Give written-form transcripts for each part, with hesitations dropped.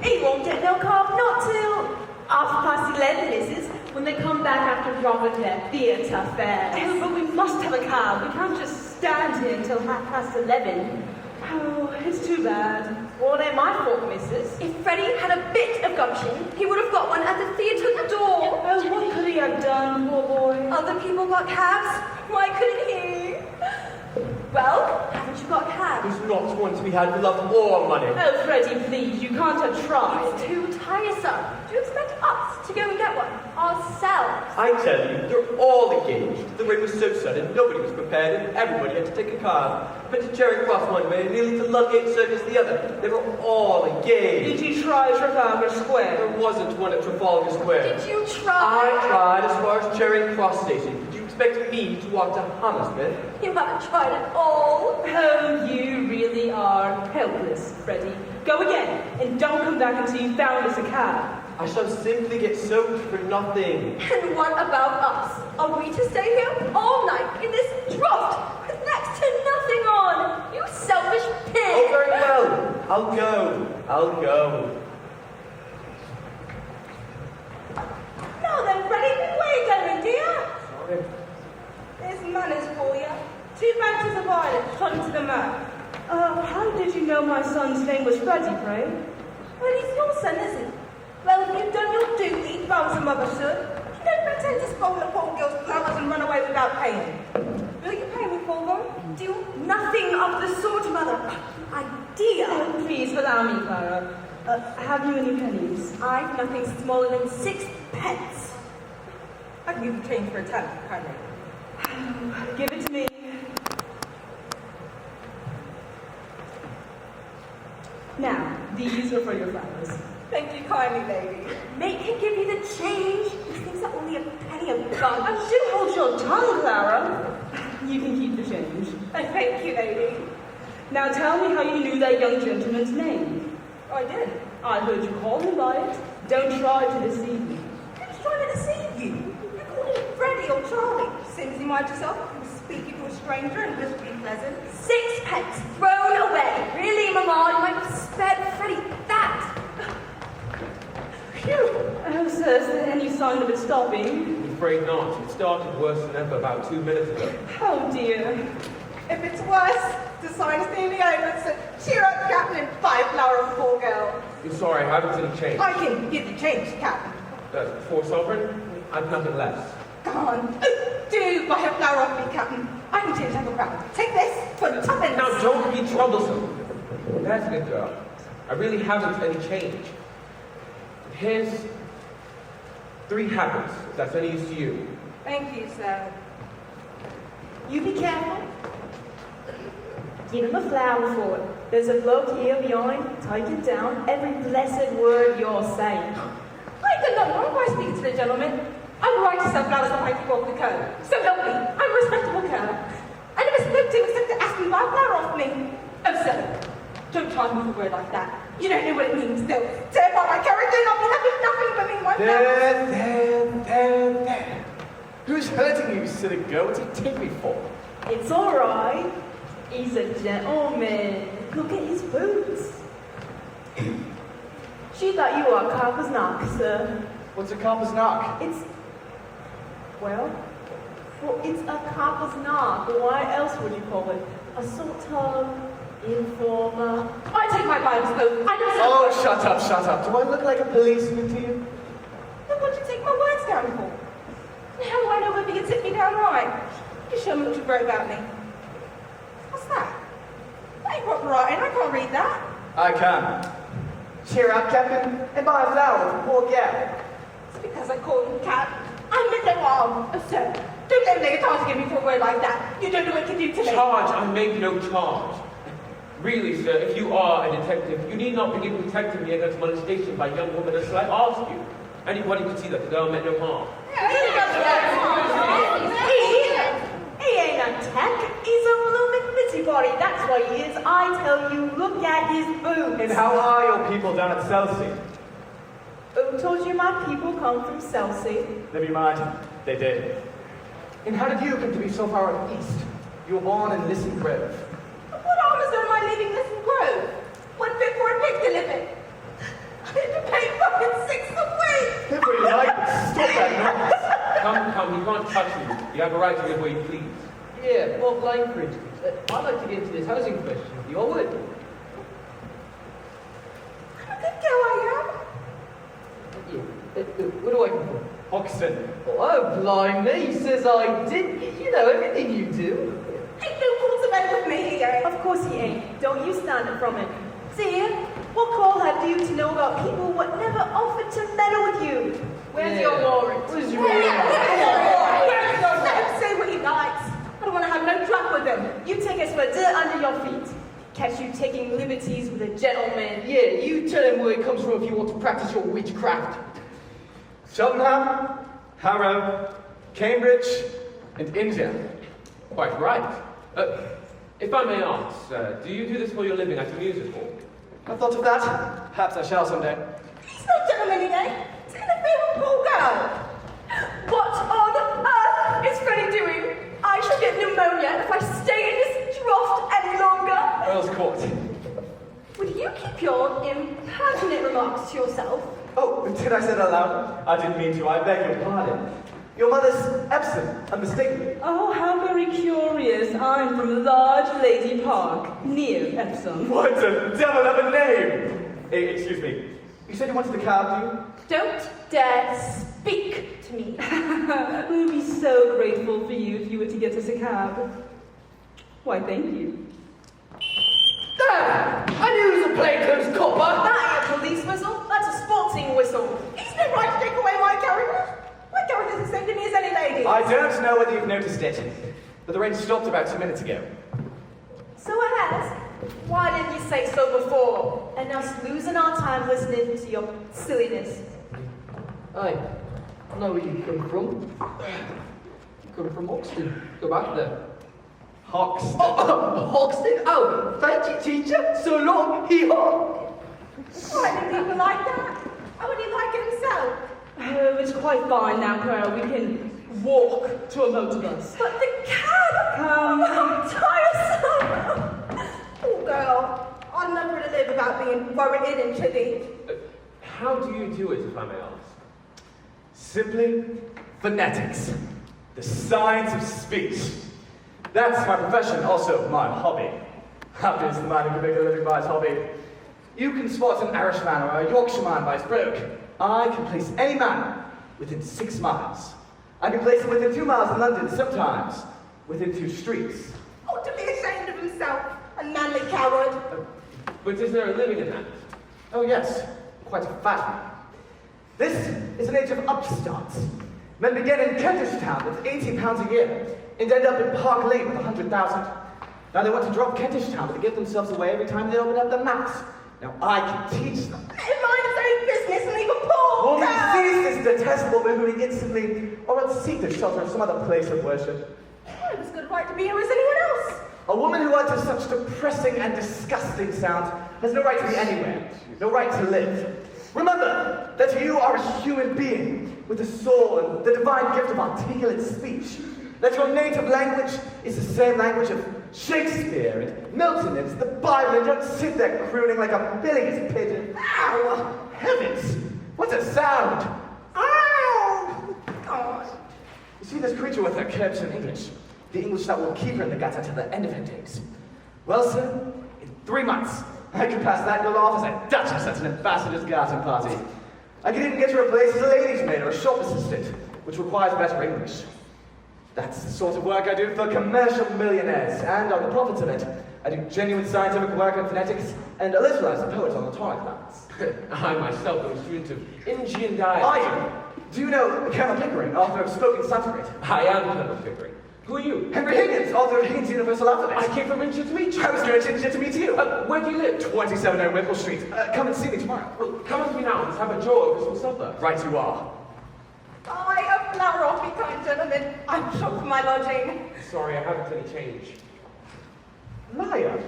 He won't get no cab, not till 11:30, missus, when they come back after dropping their theatre fare. Oh, but we must have a cab. We can't just stand here until 11:30. Oh, it's too bad. Well, it ain't my fault, missus. If Freddie had a bit of gumption, he would have got one at the theatre door. Oh, what could he have done, poor boy? Other people got cabs. Why couldn't he? Well, haven't you got a cab? There's not one to be had for love or money. Oh, Freddie, please, you can't have tried. It's too tiresome. Do you expect us to go and get one ourselves? I tell you, they're all engaged. The rain was so sudden, nobody was prepared, and everybody had to take a car. Went to Charing Cross one way and nearly to Ludgate Circus the other. They were all engaged. Did you try Trafalgar Square? There wasn't one at Trafalgar Square. Did you try? I tried as far as Charing Cross Station. Did you expect me to walk to Hammersmith? You haven't tried at all. Oh, you really are helpless, Freddie. Go again, and don't come back until you found us a cab. I shall simply get soaked for nothing. And what about us? Are we to stay here all night in this draught with next to nothing on? You selfish pig! Oh, very well. I'll go. Now then, Freddie, where are you going, dear? Sorry. There's manners for you. 2 branches of violet, hung to the map. How did you know my son's name was Freddie, pray? Well, he's your son, isn't he? Well, if you've done your duty, as a mother should, you don't pretend to spoil a poor girl's flowers and run away without paying. Will you pay me for them? Do nothing of the sort, Mother. Idea. Oh, please allow me, Clara. Have you any pennies? I've nothing smaller than 6 pence. I can give you change for a tenner, can't I? Give it to me. Now, these are for your flowers. Thank you kindly, lady. Make him give you the change. These things are only a penny a gun. And do hold your tongue, Clara. You can keep the change. Thank you, lady. Now tell me how you knew that young gentleman's name. I did. I heard you call him by it. Don't try to deceive me. Who's trying to deceive you? You called him Freddie or Charlie. Same as you might yourself. You were speaking to a stranger and just be pleasant. 6 pence thrown away. Really, Mamma, you might have spared Freddie that. Phew. Oh, sir, is there any sign of it stopping? I'm afraid not. It started worse than ever about 2 minutes ago. Oh, dear. If it's worse, the sign's nearly over, so cheer up, Captain, and buy a flower of a poor girl. I'm sorry, I haven't any change. I can give you change, Captain. 4 sovereign? I've nothing less. Come on. Oh, do buy a flower off me, Captain. I can change like a crown. Take this for 2 Now, don't be troublesome. That's a good girl. I really haven't any change. Here's 3 habits, if that's any use to you. Thank you, sir. You be careful. Give him a flower for it. There's a bloke here behind. Take it down. Every blessed word you're saying. I did not know why speaking to the gentleman. I'm right to sell flowers on my walk the curb. So help me. I'm a respectable curb. I never spoke to him except to ask him to buy a flower off me. Oh, sir, don't try me with a word like that. You don't know what it means, though. Tear apart my character and I'll be having nothing but me, my flowers. There. Who's hurting you, silly girl? What's he take me for? It's all right. He's a gentleman. Look at his boots. She thought you were a copper's knock, sir. What's a copper's knock? Well, it's a copper's knock. Why else would you call it? A sort of informer. I take my Bible's oath. I know Oh, something. shut up. Do I look like a policeman to you? Then what do you take my words down for? And how do I know whether you can sit me down right? You show me what you wrote about me. What's that? That ain't proper writing. I can't read that. I can. Cheer up, Captain, and buy a flower for poor gal. It's because I called him cat. I meant no harm. Oh, sir, don't let him lay a charge against me for a word like that. You don't know what it can do to me. Charge? I make no charge. Really, sir, if you are a detective, you need not begin protecting me against molestation by young women until I ask you. Anybody could see that the girl meant no harm. He ain't a tech. He's a blooming busybody. That's what he is. I tell you, look at his boots. And how are your people down at Chelsea? Who told you my people come from Chelsea? Never mind, they did. And how did you come to be so far east? You were born in Listen Grove. What harm is there in my leaving Listen Grove? One bit for a pig to live in. I You have a right to live where you please. Yeah, Bob Langford. I'd like to get into this housing question, if you all would. I'm a good girl, I Yeah. What do I prefer? Hoxton. Oh, blimey, he says I did. You know everything you do. am. Ain't no call to bed with me, eh? Of course he ain't. Don't you stand it from him. See, what call have you to know about people what never offered to meddle with you? Where's your warrant? Where's your Let warrant? him say what he likes. I don't want to have no truck with him. You take us for dirt under your feet. Catch you taking liberties with a gentleman. Yeah, you tell him where it comes from if you want to practice your witchcraft. Cheltenham, Harrow, Cambridge, and India. Quite right. If I may ask, do you do this for your living at a music hall? I thought of that. Perhaps I shall someday. He's no gentleman, eh? It's in a favour of poor girl. What on earth is Freddie doing? I shall get pneumonia if I stay in this draught any longer. Earl's Court. Would you keep your impertinent remarks to yourself? Oh, did I say that aloud? I didn't mean to. I beg your pardon. Your mother's absent, unmistakably. Oh, how very curious. I'm from Large Lady Park, near Epsom. What a devil of a name! Hey, excuse me. You said you wanted the cab, do you? Don't dare speak to me. We'd be so grateful for you if you were to get us a cab. Why, thank you. Damn! I knew he was a plainclothes copper. That ain't a police whistle. That's a sporting whistle. He's no right to take away my carriage. My carriage is the same to me as any lady. I don't know whether you've noticed it, but the rain stopped about 2 minutes ago. So it has. Why didn't you say so before? And us losing our time listening to your silliness. I know where you come from. You come from Hoxton. Go back there. Hoxton. Hoxton? Oh, thank you, teacher. So long, hee-haw. Why do people like that? How would he like it himself? Oh, it's quite fine now, Carol. We can walk to a motor bus. But the cab! Come. How tiresome! Poor girl. I'd love her to live without being worried into thee. How do you do it, if I may ask? Simply phonetics. The science of speech. That's my profession, also my hobby. Happy is the man who can make a living by his hobby. You can spot an Irishman or a Yorkshireman by his brogue. I can place any man within 6 miles. I can place him within 2 miles in London, sometimes within 2 streets. Ought to be ashamed of himself, a manly coward. But is there a living in that? Oh yes, quite a fat one. This is an age of upstarts. Men begin in Kentish Town with £80 a year and end up in Park Lane with 100,000. Now they want to drop Kentish Town, but they give themselves away every time they open up their mouths. Now I can teach them. Let him mind his own business and leave a poor Will girl. he cease this detestable movement instantly, or else seek the shelter of some other place of worship? I have as good a right to be here as anyone else. A woman who utters such depressing and disgusting sounds has no right to be anywhere, no right to live. Remember that you are a human being with a soul and the divine gift of articulate speech. That your native language is the same language of Shakespeare and Milton and the Bible, and don't sit there crooning like a Billy's pigeon. Ow! Heavens! What a sound! Ow! God. You see this creature with her curves in English, the English that will keep her in the gutter till the end of her days. Well, sir, in 3 months, I could pass that girl off as a duchess at an ambassador's garden party. I could even get her a place as a lady's maid or a shop assistant, which requires better English. That's the sort of work I do for commercial millionaires, and on the profits of it, I do genuine scientific work on phonetics and alliterates the poets on atomic lines. I myself am a student of Indian dialect. Do you know Colonel Pickering, author of Spoken Sanskrit? I am Colonel Pickering. Who are you? Henry Higgins, author of Higgins' Universal Alphabet. I came from India to meet you. I was going to meet you. Where do you live? 27 Whipple Street. Come and see me tomorrow. Well, come with me now. Let's have a joy of Christmas supper. Right you are. I, a flower off me, kind gentlemen. I'm short for my lodging. Sorry, I haven't any change. Liar.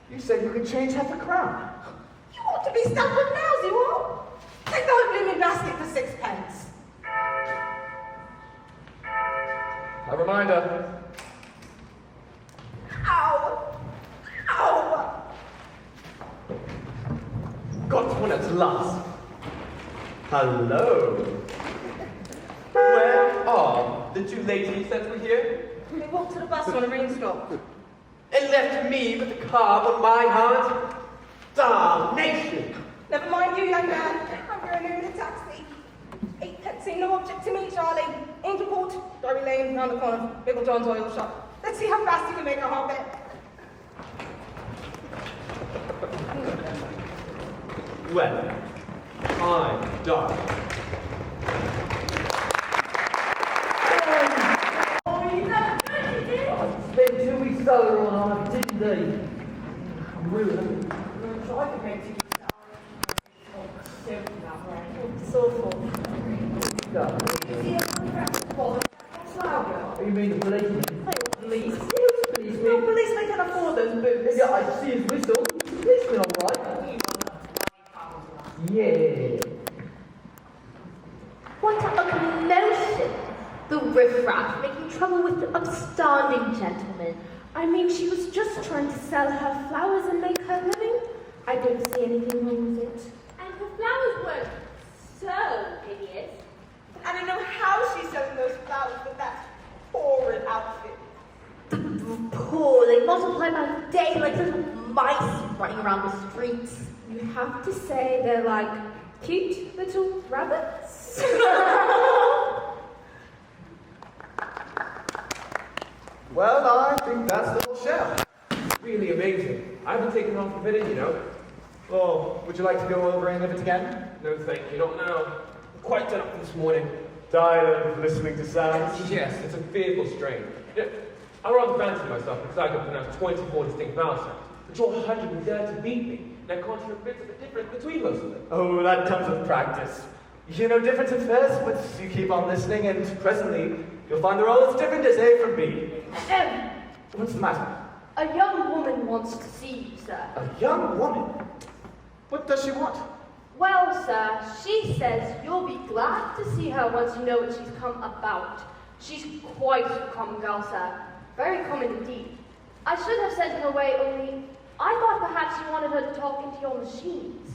You said you could change half a crown. You ought to be stuck with nails, you all. Take the whole blooming basket for 6p. A reminder. Ow! Ow! Got one at last. Hello. Where are the two ladies that were here, They walked to the bus when the rain stopped. and left me with the car on my hands. Damnation! Never mind you, young man. I'm going in a taxi. 8 pence seem no object to me, Charlie. Angel Court, Derby Lane, round the corner, Biggle John's oil shop. Let's see how fast you can make a hop it. Well, I'm done. Spent 2 weeks solar on ice, didn't they? I'm really Try to make you It's awful. You mean the policeman? Police. No policeman can afford those boots. Yeah, I see his whistle. He's a policeman, all right. Yeah. What a commotion! The riffraff making trouble with the upstanding gentleman. I mean, she was just trying to sell her flowers and make her living. I don't see anything wrong with it. And her flowers weren't so hideous. I don't know how she's selling those flowers with that horrid outfit. Poor, they multiply by the day like little mice running around the streets. You have to say they're like cute little rabbits. Well, I think that's the whole show. Really amazing. I've been taken off a bit, you know. Oh, would you like to go over any of it again? No, thank you, not now. I'm quite done up this morning. Tired of listening to sounds? Yes, it's a fearful strain. You know, I rather fancy myself because I can pronounce 24 distinct vowel sounds, but you're 100 and dare to beat me, and I can't hear a bit of the difference between most of them. Oh, that comes with practice. You know difference at first, but you keep on listening, and presently you'll find they're all as different as A from B. What's the matter? A young woman wants to see you, sir. A young woman? What does she want? Well, sir, she says you'll be glad to see her once you know what she's come about. She's quite a common girl, sir. Very common indeed. I should have sent her away, only I thought perhaps you wanted her to talk into your machines.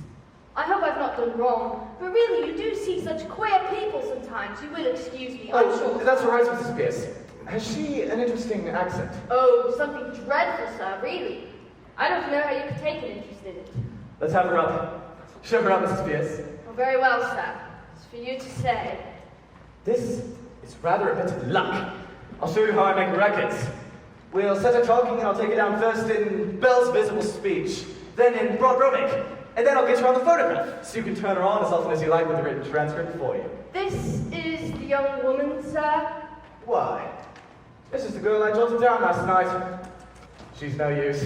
I hope I've not done wrong, but really you do see such queer people sometimes. You will excuse me, I'm sure. That's all right, Mrs. Pierce. Has she an interesting accent? Oh, something dreadful, sir, really. I don't know how you could take an interest in it. Let's have her up. Show her up, Mrs. Pierce. Well, very well, sir. It's for you to say. This is rather a bit of luck. I'll show you how I make records. We'll set her talking and I'll take her down first in Bell's visible speech, then in Brodrovic, and then I'll get her on the photograph, so you can turn her on as often as you like with the written transcript for you. This is the young woman, sir. Why? This is the girl I jotted down last night. She's no use.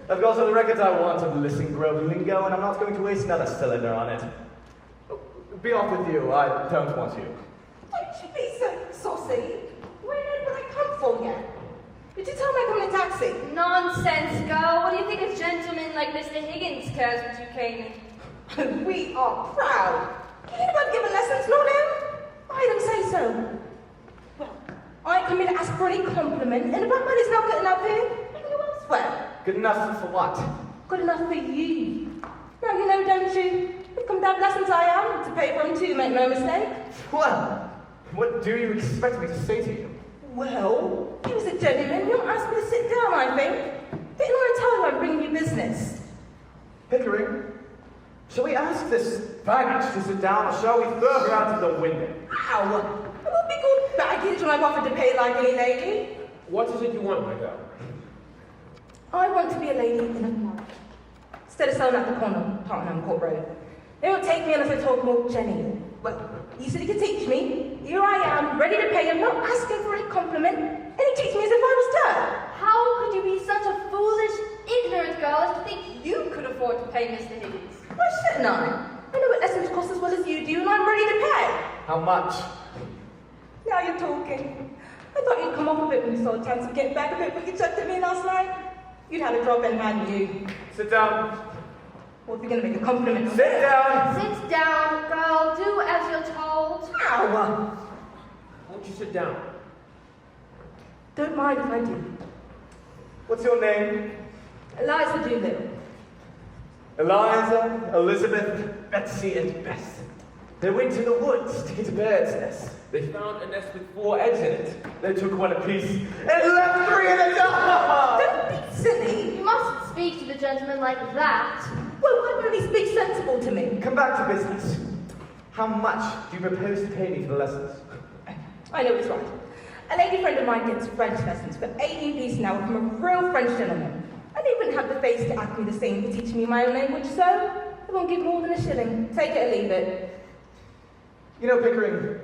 I've got all the records I want of Listen Grove lingo, and I'm not going to waste another cylinder on it. Be off with you. I don't want you. Don't you be so saucy. Where did I come from yet? Did you tell me I come in a taxi? Nonsense, girl. What do you think a gentleman like Mr. Higgins cares what you came in? We are proud. Can anybody give a lessons, not him? I don't say so. Well, I come in to ask for any compliment, and if that man is not good enough here, I can go elsewhere. Good enough for what? Good enough for you. Now you know, don't you? If come down lessons I am, to pay for them too, make no mistake. Well, what do you expect me to say to you? Well, he was a gentleman. He'll ask me to sit down, I think. Didn't I tell you I'm bringing you business? Pickering, shall we ask this baggage to sit down, or shall we throw her out of the window? Ow! It won't be good baggage when I'm offered to pay like any lady. What is it you want, my girl? I want to be a lady in a club. Instead of selling at the corner, Tottenham Court Road. They won't take me unless I talk more Jenny. Well, he said he could teach me. Here I am, ready to pay him, not asking for a compliment, and he teaches me as if I was dirt. How could you be such a foolish, ignorant girl as to think you could afford to pay Mr. Higgins? Why shouldn't I? I know what lessons cost as well as you do, and I'm ready to pay. How much? Now you're talking. I thought you'd come off a bit when you saw a chance of getting back a bit, but you chucked at me last night. You'd had a drop in, hadn't you? Sit down. Well, if you're going to make a compliment... Sit down! Sit down, girl. Do as you're told. Ow! Won't you sit down? Don't mind if I do. What's your name? Eliza Doolittle. Eliza, Elizabeth, Betsy, and Beth. They went to the woods to get a bird's nest. They found a nest with 4 eggs in it. They took one apiece and left 3 in the dark! Don't be silly. You mustn't speak to the gentleman like that. Well, why don't he speak sensible to me? Come back to business. How much do you propose to pay me for the lessons? I know it's right. A lady friend of mine gets French lessons for 18 pieces an hour from a real French gentleman. And he wouldn't have the face to ask me the same for teaching me my own language, so I won't give more than a shilling. Take it or leave it. You know, Pickering,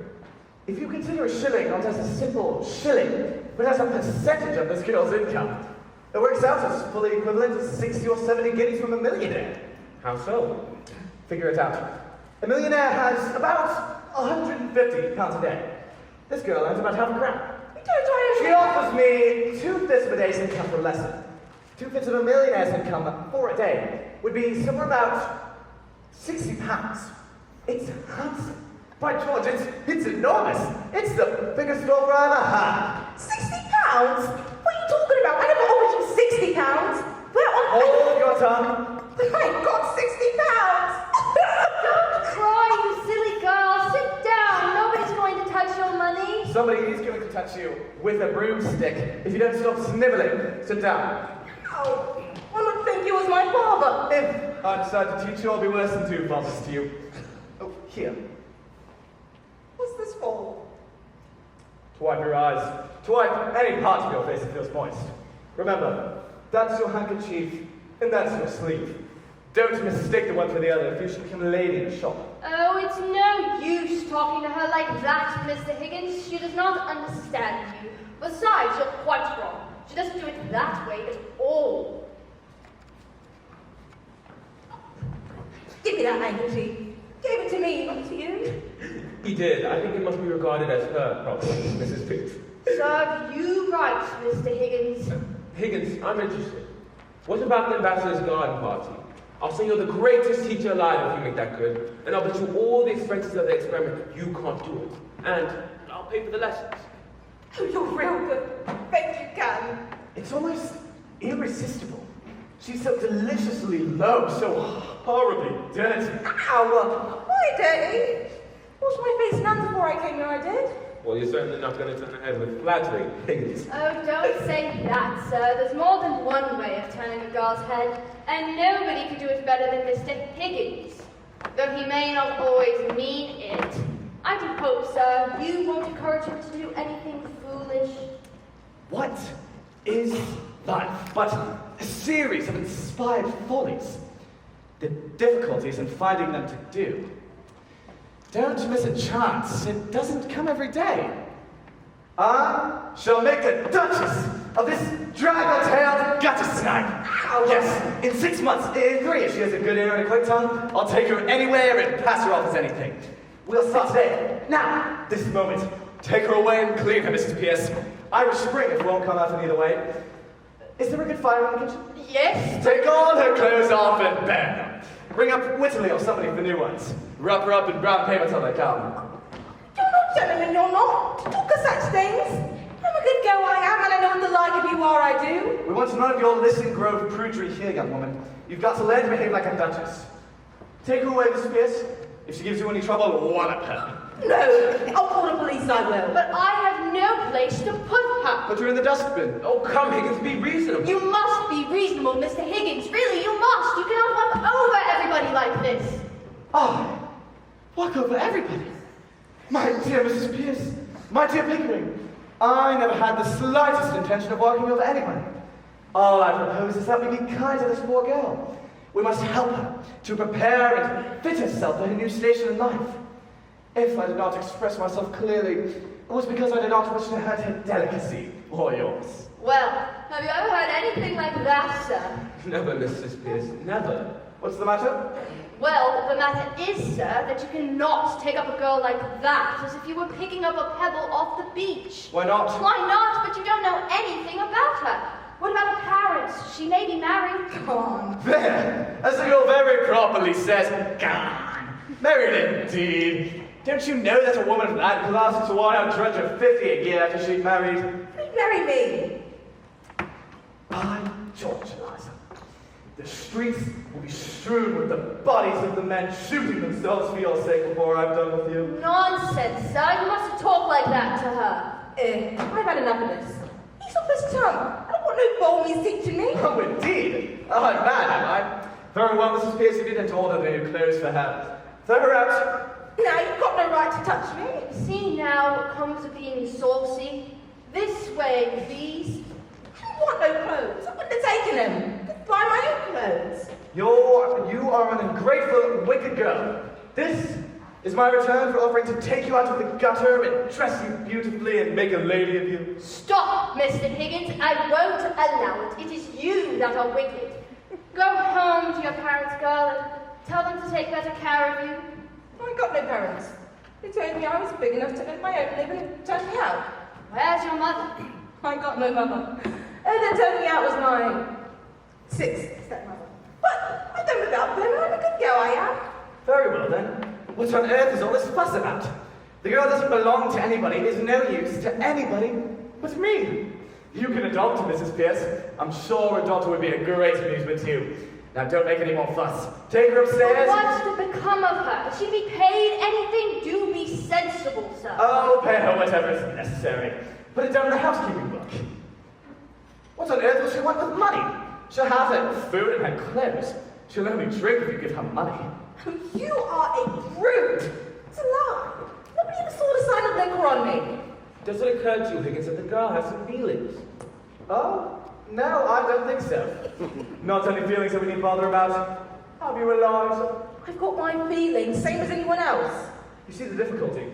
if you consider a shilling not as a simple shilling, but as a percentage of this girl's income, it works out as fully equivalent to 60 or 70 guineas from a millionaire. How so? Figure it out. A millionaire has about £150 a day. This girl earns about half a crown. She offers me 2/5 of a day's income for a lesson. 2/5 of a millionaire's income for a day would be somewhere about £60. It's handsome. By George, it's enormous. It's the biggest offer I ever had. £60? What are you talking about? I never offered you £60. Where on Hold your tongue. I got £60. Don't cry, you silly girl. Sit down. Nobody's going to touch your money. Somebody is going to touch you with a broomstick if you don't stop sniveling. Sit down. Oh, I don't think you was my father. If I decide to teach you, I'll be worse than 2 fathers to you. Oh, here. What's this for? To wipe your eyes. To wipe any part of your face that feels moist. Remember, that's your handkerchief, and that's your sleeve. Don't mistake the one for the other if you should become a lady in a shop. Oh, it's no use talking to her like that, Mr. Higgins. She does not understand you. Besides, you're quite wrong. She doesn't do it that way at all. Give me that handkerchief. Gave it to me, not to you. He did. I think it must be regarded as her property, Mrs. Pitts. Serve you right, Mr. Higgins. Higgins, I'm interested. What about the ambassador's garden party? I'll say you're the greatest teacher alive if you make that good, and I'll bet you all the expenses of the experiment you can't do it. And I'll pay for the lessons. Oh, you're real good. Bet you can. It's almost irresistible. She's so deliciously low, so horribly dirty. Ow! Why, Daddy? Washed my face none before I came here, I did. Well, you're certainly not going to turn ahead with flattery, Higgins. Oh, don't say that, sir. There's more than one way of turning a girl's head, and nobody could do it better than Mr. Higgins. Though he may not always mean it. I do hope, sir, you won't encourage him to do anything foolish. What is life but a series of inspired follies? The difficulties in finding them to do. Don't miss a chance. It doesn't come every day. I shall make a duchess of this draggle-tailed gutter snipe. Yes, in 6 months, in 3, if she has a good ear and a quick tongue, I'll take her anywhere and pass her off as anything. We'll start today. Now, this moment. Take her away and clean her, Mrs. Pierce. Irish Spring, if it won't come out in either way. Is there a good fire in the kitchen? Yes? Take all her clothes off and burn them. Bring up Whitley or somebody for new ones. Wrap her up in brown paper till they come. You're not gentlemen, you're not. To talk of such things. I'm a good girl, I am, and I know what the like of you are, I do. We want none of your Listen Grove prudery here, young woman. You've got to learn to behave like a duchess. Take her away, Miss Pierce. If she gives you any trouble, wallop her. No, I'll call the police, I will. But I have no place to put her. Put her in the dustbin. Oh, come, Higgins, be reasonable. You must be reasonable, Mr. Higgins. Really, you must. You cannot walk over everybody like this. Oh, walk over everybody. My dear Mrs. Pierce, my dear Pickering, I never had the slightest intention of walking over anyone. All I propose is that we be kind to this poor girl. We must help her to prepare and fit herself for her new station in life. If I did not express myself clearly, it was because I did not wish to hurt her delicacy or yours. Well, have you ever heard anything like that, sir? Never, Mrs. Pierce, never. What's the matter? Well, the matter is, sir, that you cannot take up a girl like that as if you were picking up a pebble off the beach. Why not? Why not? But you don't know anything about her. What about her parents? She may be married. Come on. There, as the girl very properly says, gone. Married indeed. Don't you know that a woman of that class is to want out drudge of 50 a year after she's married? Marry me. By George, Eliza. The streets will be strewn with the bodies of the men shooting themselves for your sake before I'm done with you. Nonsense, sir. You mustn't talk like that to her. I've had enough of this. He's off his tongue. I don't want no bold teaching me. Oh, indeed. I'm mad, am I? Very well, Mrs. Pierce, you didn't order the new clothes for her. Throw her out. Now, you've got no right to touch me. See now what comes of being saucy. This way, please. I don't want no clothes. I wouldn't have taken them. I'd buy my own clothes. You are an ungrateful, wicked girl. This is my return for offering to take you out of the gutter and dress you beautifully and make a lady of you. Stop, Mr. Higgins. I won't allow it. It is you that are wicked. Go home to your parents, girl, and tell them to take better care of you. I ain't got no parents. They told me I was big enough to earn my own living and turned me out. Where's your mother? I ain't got no mother. And they turned me out was my sixth stepmother. But I don't look up them. I'm a good girl, I am. Very well then. What on earth is all this fuss about? The girl doesn't belong to anybody, is no use to anybody but me. You can adopt her, Mrs. Pierce. I'm sure a daughter would be a great amusement to you. Now don't make any more fuss. Take her upstairs. What's to become of her? If she be paid anything, do be sensible, sir. Oh, pay her whatever is necessary. Put it down in the housekeeping book. What on earth will she want with money? She'll have her food and her clothes. She'll only drink if you give her money. You are a brute. It's a lie. Nobody ever saw the sign of liquor on me. Does it occur to you, Higgins, that the girl has some feelings? Oh, no, I don't think so. Not any feelings that we need bother about. Have you realised? I've got my feelings, same as anyone else. You see the difficulty?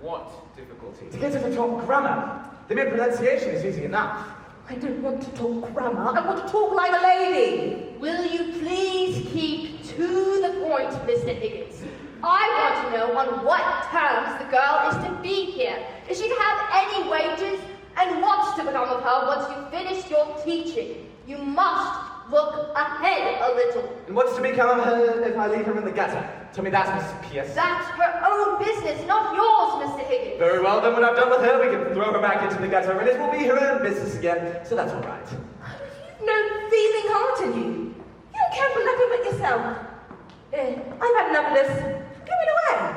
What difficulty? To get her to talk grammar. The mere pronunciation is easy enough. I don't want to talk grammar. I want to talk like a lady. Will you please keep to the point, Mr. Higgins? I want to know on what terms the girl is to be here. Is she to have any wages? And what's to become of her once you've finished your teaching? You must look ahead a little. And what's to become of her if I leave her in the gutter? Tell me that, Mrs. Pierce. That's her own business, not yours, Mr. Higgins. Very well, then when I've done with her, we can throw her back into the gutter and it will be her own business again, so that's all right. You've no feeling heart in you. You don't care for nothing but yourself. I've had enough of this. Give it away.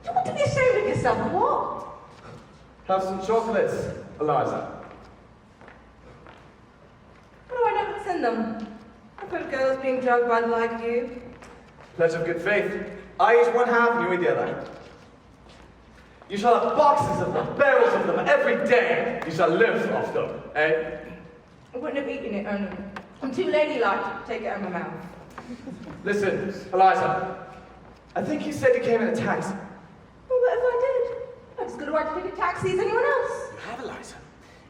You want to be ashamed of yourself, or what? Have some chocolates, Eliza. What do I know what's in them? I've heard girls being drugged by the like of you. Pledge of good faith. I eat one half, and you eat the other. You shall have boxes of them, barrels of them every day. You shall live off them, eh? I wouldn't have eaten it, only. I'm too ladylike to take it out of my mouth. Listen, Eliza. I think you said you came in a taxi. Well, what if I did? I've as good a right to take a taxi as anyone else. You have, Eliza.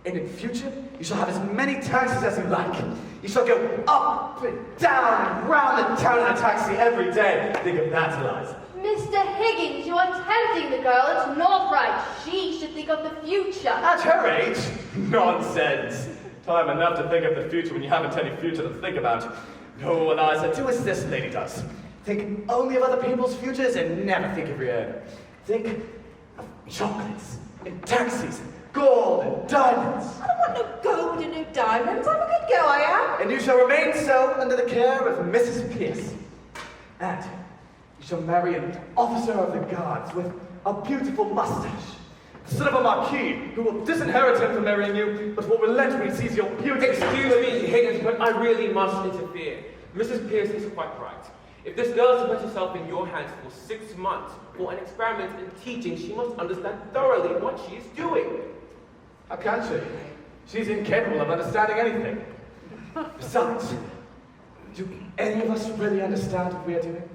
And in future, you shall have as many taxis as you like. You shall go up and down and round the town in a taxi every day. Think of that, Eliza. Mr. Higgins, you are tempting the girl. It's not right. She should think of the future. At her age? Nonsense. Time enough to think of the future when you haven't any future to think about. No, Eliza, do as this lady does. Think only of other people's futures and never think of your own. Think of chocolates and taxis, gold and diamonds. I don't want no gold and no diamonds. I'm a good girl, I am. And you shall remain so under the care of Mrs. Pierce. And you shall marry an officer of the guards with a beautiful mustache. The son of a marquis who will disinherit him from marrying you, but will relent when he sees your beauty. Excuse me, Higgins, but I really must interfere. Mrs. Pierce is quite right. If this girl is to put herself in your hands for 6 months for an experiment in teaching, she must understand thoroughly what she is doing. How can she? She's incapable of understanding anything. Besides, do any of us really understand what we are doing?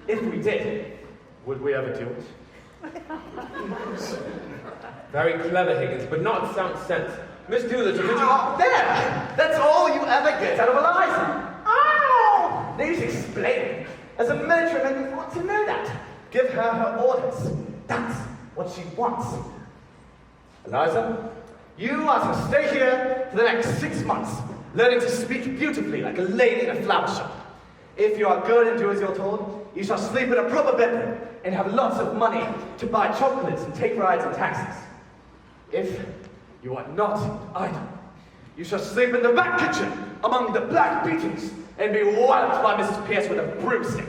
If we did, would we ever do it? Very clever, Higgins, but not sound sense. Miss Doolittle, could you... Oh, there! That's all you ever get out of Eliza. Oh! Needs explaining. As a military man, you ought to know that. Give her her orders. That's what she wants. Eliza, you are to stay here for the next 6 months, learning to speak beautifully like a lady in a flower shop. If you are good and do as you're told, you shall sleep in a proper bedroom and have lots of money to buy chocolates and take rides in taxis. If you are not idle, you shall sleep in the back kitchen among the black beetles and be walloped by Mrs. Pierce with a broomstick.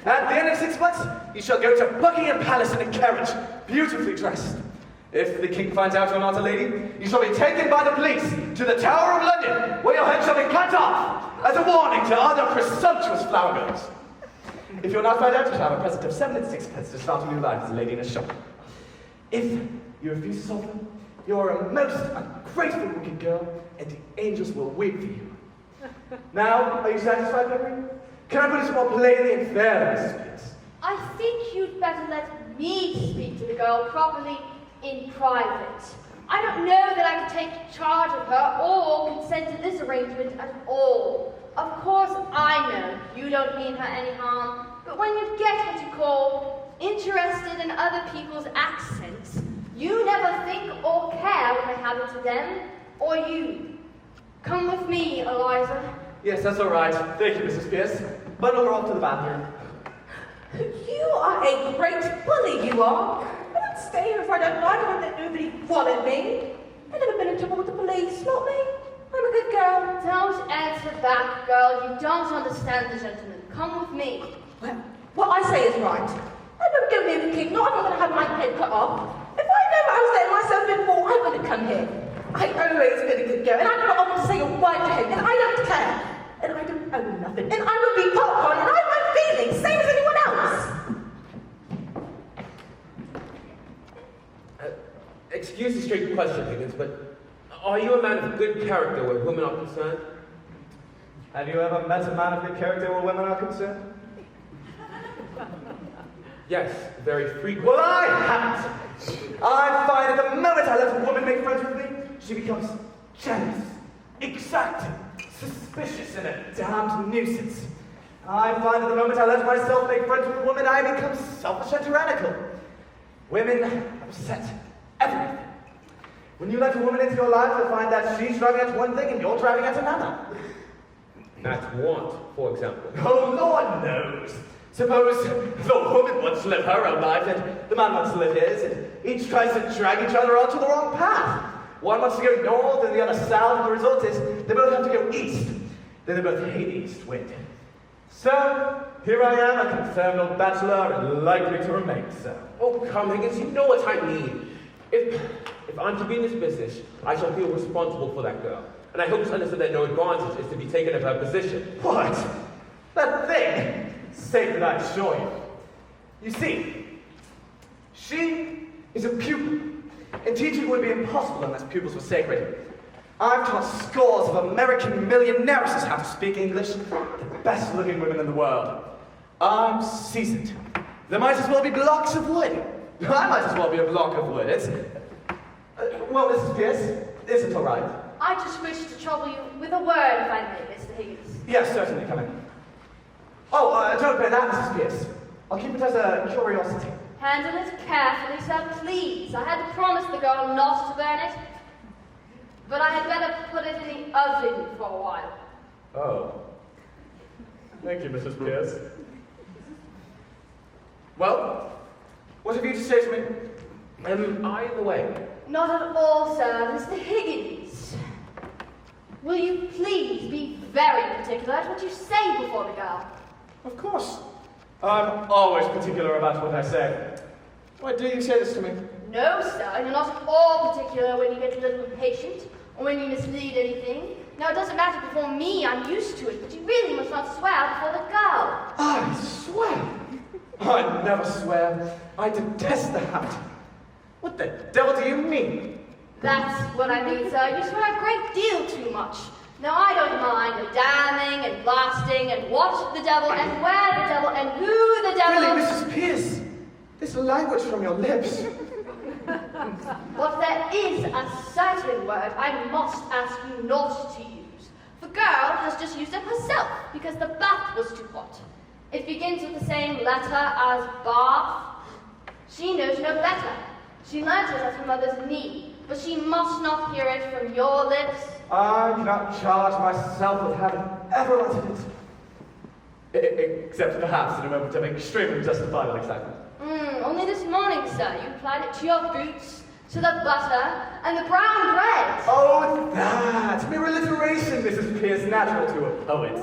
At the end of 6 months, you shall go to Buckingham Palace in a carriage, beautifully dressed. If the king finds out you're not a lady, you shall be taken by the police to the Tower of London, where your head shall be cut off, as a warning to other presumptuous flower girls. If you're not found out, you shall have a present of 7 and 6 to start a new life as a lady in a shop. If you refuse to soften, you are a most ungrateful wicked girl, and the angels will weep for you. Now, are you satisfied, Gregory? Can I put it more plainly and fairly, Mrs. Pierce? I think you'd better let me speak to the girl properly in private. I don't know that I can take charge of her or consent to this arrangement at all. Of course, I know you don't mean her any harm, but when you get what you call interested in other people's accents, you never think or care what may happen to them or you. Come with me, Eliza. Yes, that's all right. Thank you, Mrs. Pierce. Bundle her off to the bathroom. You are a great bully, you are. I don't stay here if I don't like it and let nobody follow me. I've never been in trouble with the police, not me. I'm a good girl. Don't answer back, girl. You don't understand the gentleman. Come with me. Well, what I say is right. I'm not going near the king, not if I'm going to have my head cut off. If I know what I was letting myself in for, I'm going to come here. I've always been a good girl, and I'm not often to say a word to him, and I don't care. And I don't owe nothing, and I will be popcorn, and I have my feelings, same as anyone else. Excuse the straight question, Higgins, but are you a man of good character where women are concerned? Have you ever met a man of good character where women are concerned? Yes, very frequently. Well, I haven't. I find that the moment I let a woman make friends with me, she becomes jealous, exacting, suspicious, and a damned nuisance. I find that the moment I let myself make friends with a woman, I become selfish and tyrannical. Women upset everything. When you let a woman into your life, you'll find that she's driving at one thing and you're driving at another. At want, for example. Oh, Lord knows. Suppose the woman wants to live her own life and the man wants to live his, and each tries to drag each other onto the wrong path. One wants to go north and the other south, and the result is they both have to go east. Then they both hate the east wind. So, here I am, a confirmed old bachelor, and likely to remain so. Oh, come, Higgins, you know what I mean. If I'm to be in this business, I shall feel responsible for that girl. And I hope to understand that no advantage is to be taken of her position. What? That thing? Sacred, I assure you. You see, she is a pupil, and teaching would be impossible unless pupils were sacred. I've taught scores of American millionairesses how to speak English, the best looking women in the world. I'm seasoned. There might as well be blocks of wood. I might as well be a block of wood. It's... well, Mrs. Pierce, is it all right? I just wish to trouble you with a word, if I may, Mr. Higgins. Yes, certainly, come in. Oh, don't bear that, Mrs. Pierce. I'll keep it as a curiosity. Handle it carefully, sir, please. I had promised the girl not to burn it, but I had better put it in the oven for a while. Oh. Thank you, Mrs. Pierce. Well, what have you to say to me? Am I in the way? Not at all, sir, Mr. Higgins. Will you please be very particular at what you say before the girl? Of course. I'm always particular about what I say. Why do you say this to me? No, sir, you're not at all particular when you get a little impatient or when you mislead anything. Now, it doesn't matter before me, I'm used to it, but you really must not swear before the girl. I swear. I never swear. I detest the habit. What the devil do you mean? That's what I mean, sir. You swear a great deal too much. Now, I don't mind the damning and blasting and what the devil and where the devil and who the devil... Really, Mrs. Pierce, this language from your lips. But there is a certain word I must ask you not to use. The girl has just used it herself because the bath was too hot. It begins with the same letter as bath. She knows no better. She learnt it at her mother's knee, but she must not hear it from your lips. I cannot charge myself with having ever uttered it. Except perhaps in a moment of extremely justifiable excitement. Only this morning, sir, you applied it to your boots, to the butter, and the brown bread. Oh, that! Mere alliteration, Mrs. Pierce, natural to a poet.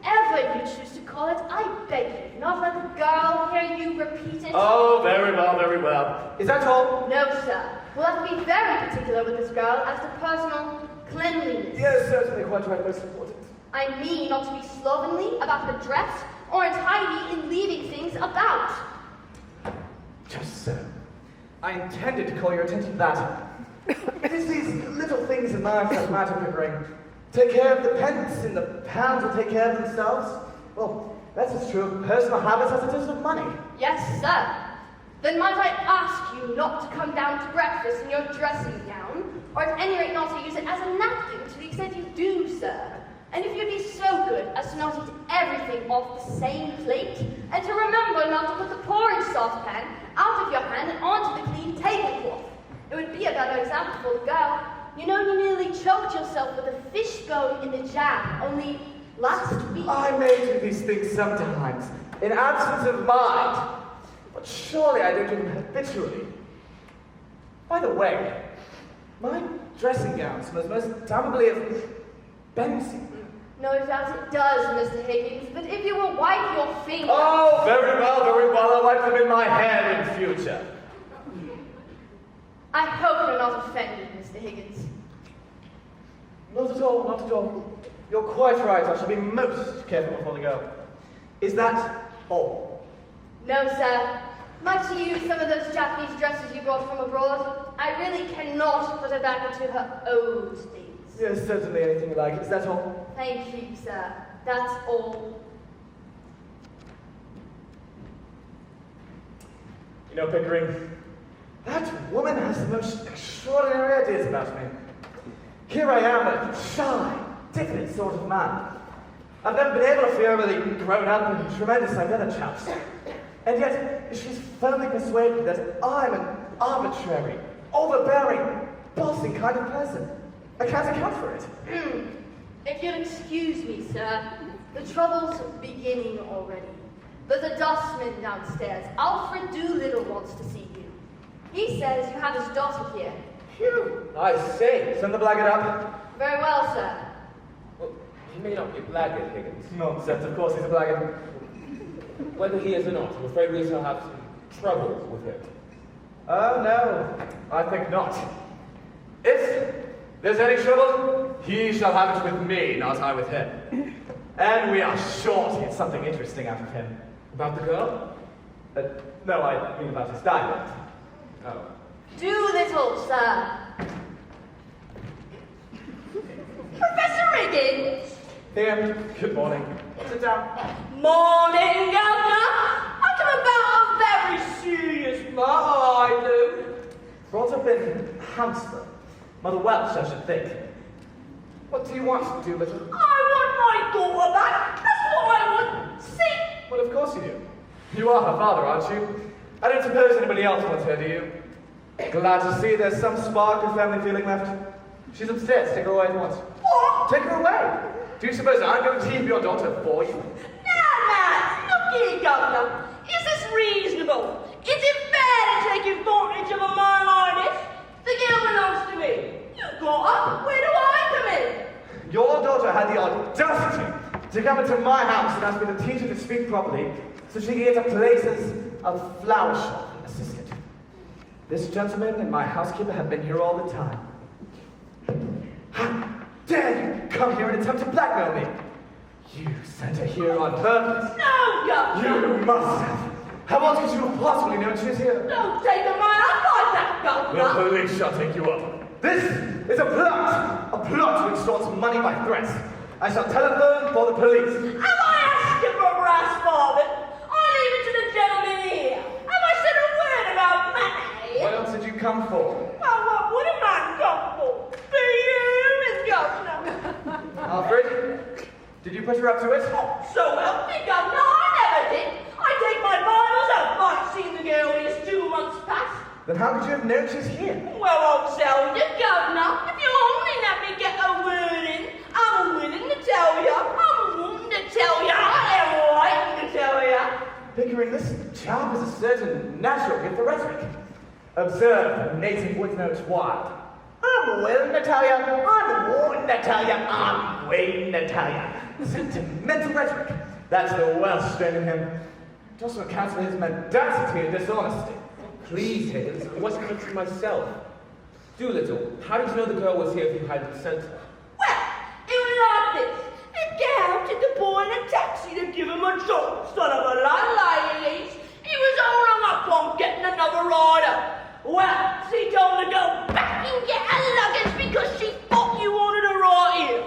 whatever you choose to call it, I beg you, not let the girl hear you repeat it. Oh, very well, very well. Is that all? No, sir. We'll have to be very particular with this girl as to personal cleanliness. Yes, certainly, quite right, most important. I mean not to be slovenly about her dress or untidy in leaving things about. Just so. I intended to call your attention to that. It is these little things in life that matter, Pickering. Take care of the pence, and the pounds will take care of themselves. Well, that's as true of personal habits as it is of money. Yes, sir. Then might I ask you not to come down to breakfast in your dressing gown, or at any rate not to use it as a napkin to the extent you do, sir. And if you'd be so good as to not eat everything off the same plate, and to remember not to put the porridge saucepan out of your hand and onto the clean tablecloth. It would be a better example for the girl. You know you nearly choked yourself with a fish bone in the jam only last week. I may do these things sometimes, in absence of mind, but surely I don't do them habitually. By the way, my dressing gown smells most damnably of benzene. No doubt it does, Mr. Higgins, but if you will wipe your finger... Oh, very well, I'll wipe them in my hair in future. I hope you're not offended, Mr. Higgins. Not at all, not at all. You're quite right, I shall be most careful before they go. Is that all? No, sir. Might she use some of those Japanese dresses you brought from abroad? I really cannot put her back into her old days. Yes, certainly, anything you like. Is that all? Thank you, sir. That's all. You know, Pickering, that woman has the most extraordinary ideas about me. Here I am, a shy, diffident sort of man. I've never been able to feel really grown up and tremendous like other chaps. And yet, she's firmly persuaded that I'm an arbitrary, overbearing, bossy kind of person. I can't account for it. If you'll excuse me, sir, the trouble's beginning already. There's a dustman downstairs. Alfred Doolittle wants to see you. He says you have his daughter here. Phew, I say. Send the blackguard up. Very well, sir. Well, he may not be a blackguard, Higgins. Nonsense, of course he's a blackguard. Whether he is or not, I'm afraid we shall have some trouble with him. Oh, no, I think not. If there's any trouble, he shall have it with me, not I with him. And we are sure to get something interesting out of him. About the girl? No, I mean about his diamond. Oh. Doolittle, sir. Professor Higgins. Here, good morning. Sit down. Morning, Governor. I come about a very serious matter, I do. Brought up in Hampstead. Mother Welsh, I should think. What do you want to do, little? I want my daughter back. That's what I want. See? Well, of course you do. You are her father, aren't you? I don't suppose anybody else wants her, do you? Glad to see there's some spark of family feeling left. She's upstairs. Take her away at once. What? Take her away. Do you suppose I'm going to keep your daughter for you? Now, look here, Governor. Is this reasonable? Is it fair to take advantage of a man like this? The girl belongs to me. You got her. Where do I come in? Your daughter had the audacity to come into my house and ask me to teach her to speak properly so she can get to places of flower shop assistant. This gentleman and my housekeeper have been here all the time. How dare you come here and attempt to blackmail me? You sent her here on purpose. No, Governor. You must have. How else could you have possibly known she was here? Don't take a man up like that, The Governor. police shall take you up. This is a plot to extort money by threats. I shall telephone for the police. Have I asked you for a brass farthing? I'll leave it to the gentleman here. Have I said a word about money? What else did you come for? Well, what would a man come for? For you, Miss Governor. Alfred, did you put her up to it? So help me, Governor, I never did. I take my Bibles out. I've seen the girl these 2 months past. Then how could you have known she's here? Well, I'll tell you, Governor. If you'll only let me get a word in, I'm willing to tell you. I'm wanting to tell you. I am waiting to tell you. Pickering, this chap has a certain natural gift for rhetoric. Observe, the native wood notes wild. I'm willing to tell you. I'm wanting to tell you. I'm waiting to tell you. Sentimental rhetoric. That's the Welsh strain in him. It also accounts for his mendacity and dishonesty. Please, Higgins, I wasn't answering myself. Doolittle, how did you know the girl was here if you hadn't sent her? Well, it was like this. The gal took the boy in a taxi to give him a jolt. Son of a ladies. He was all hung up on getting another rider. Well, she told him to go back and get her luggage because she thought you wanted her right here.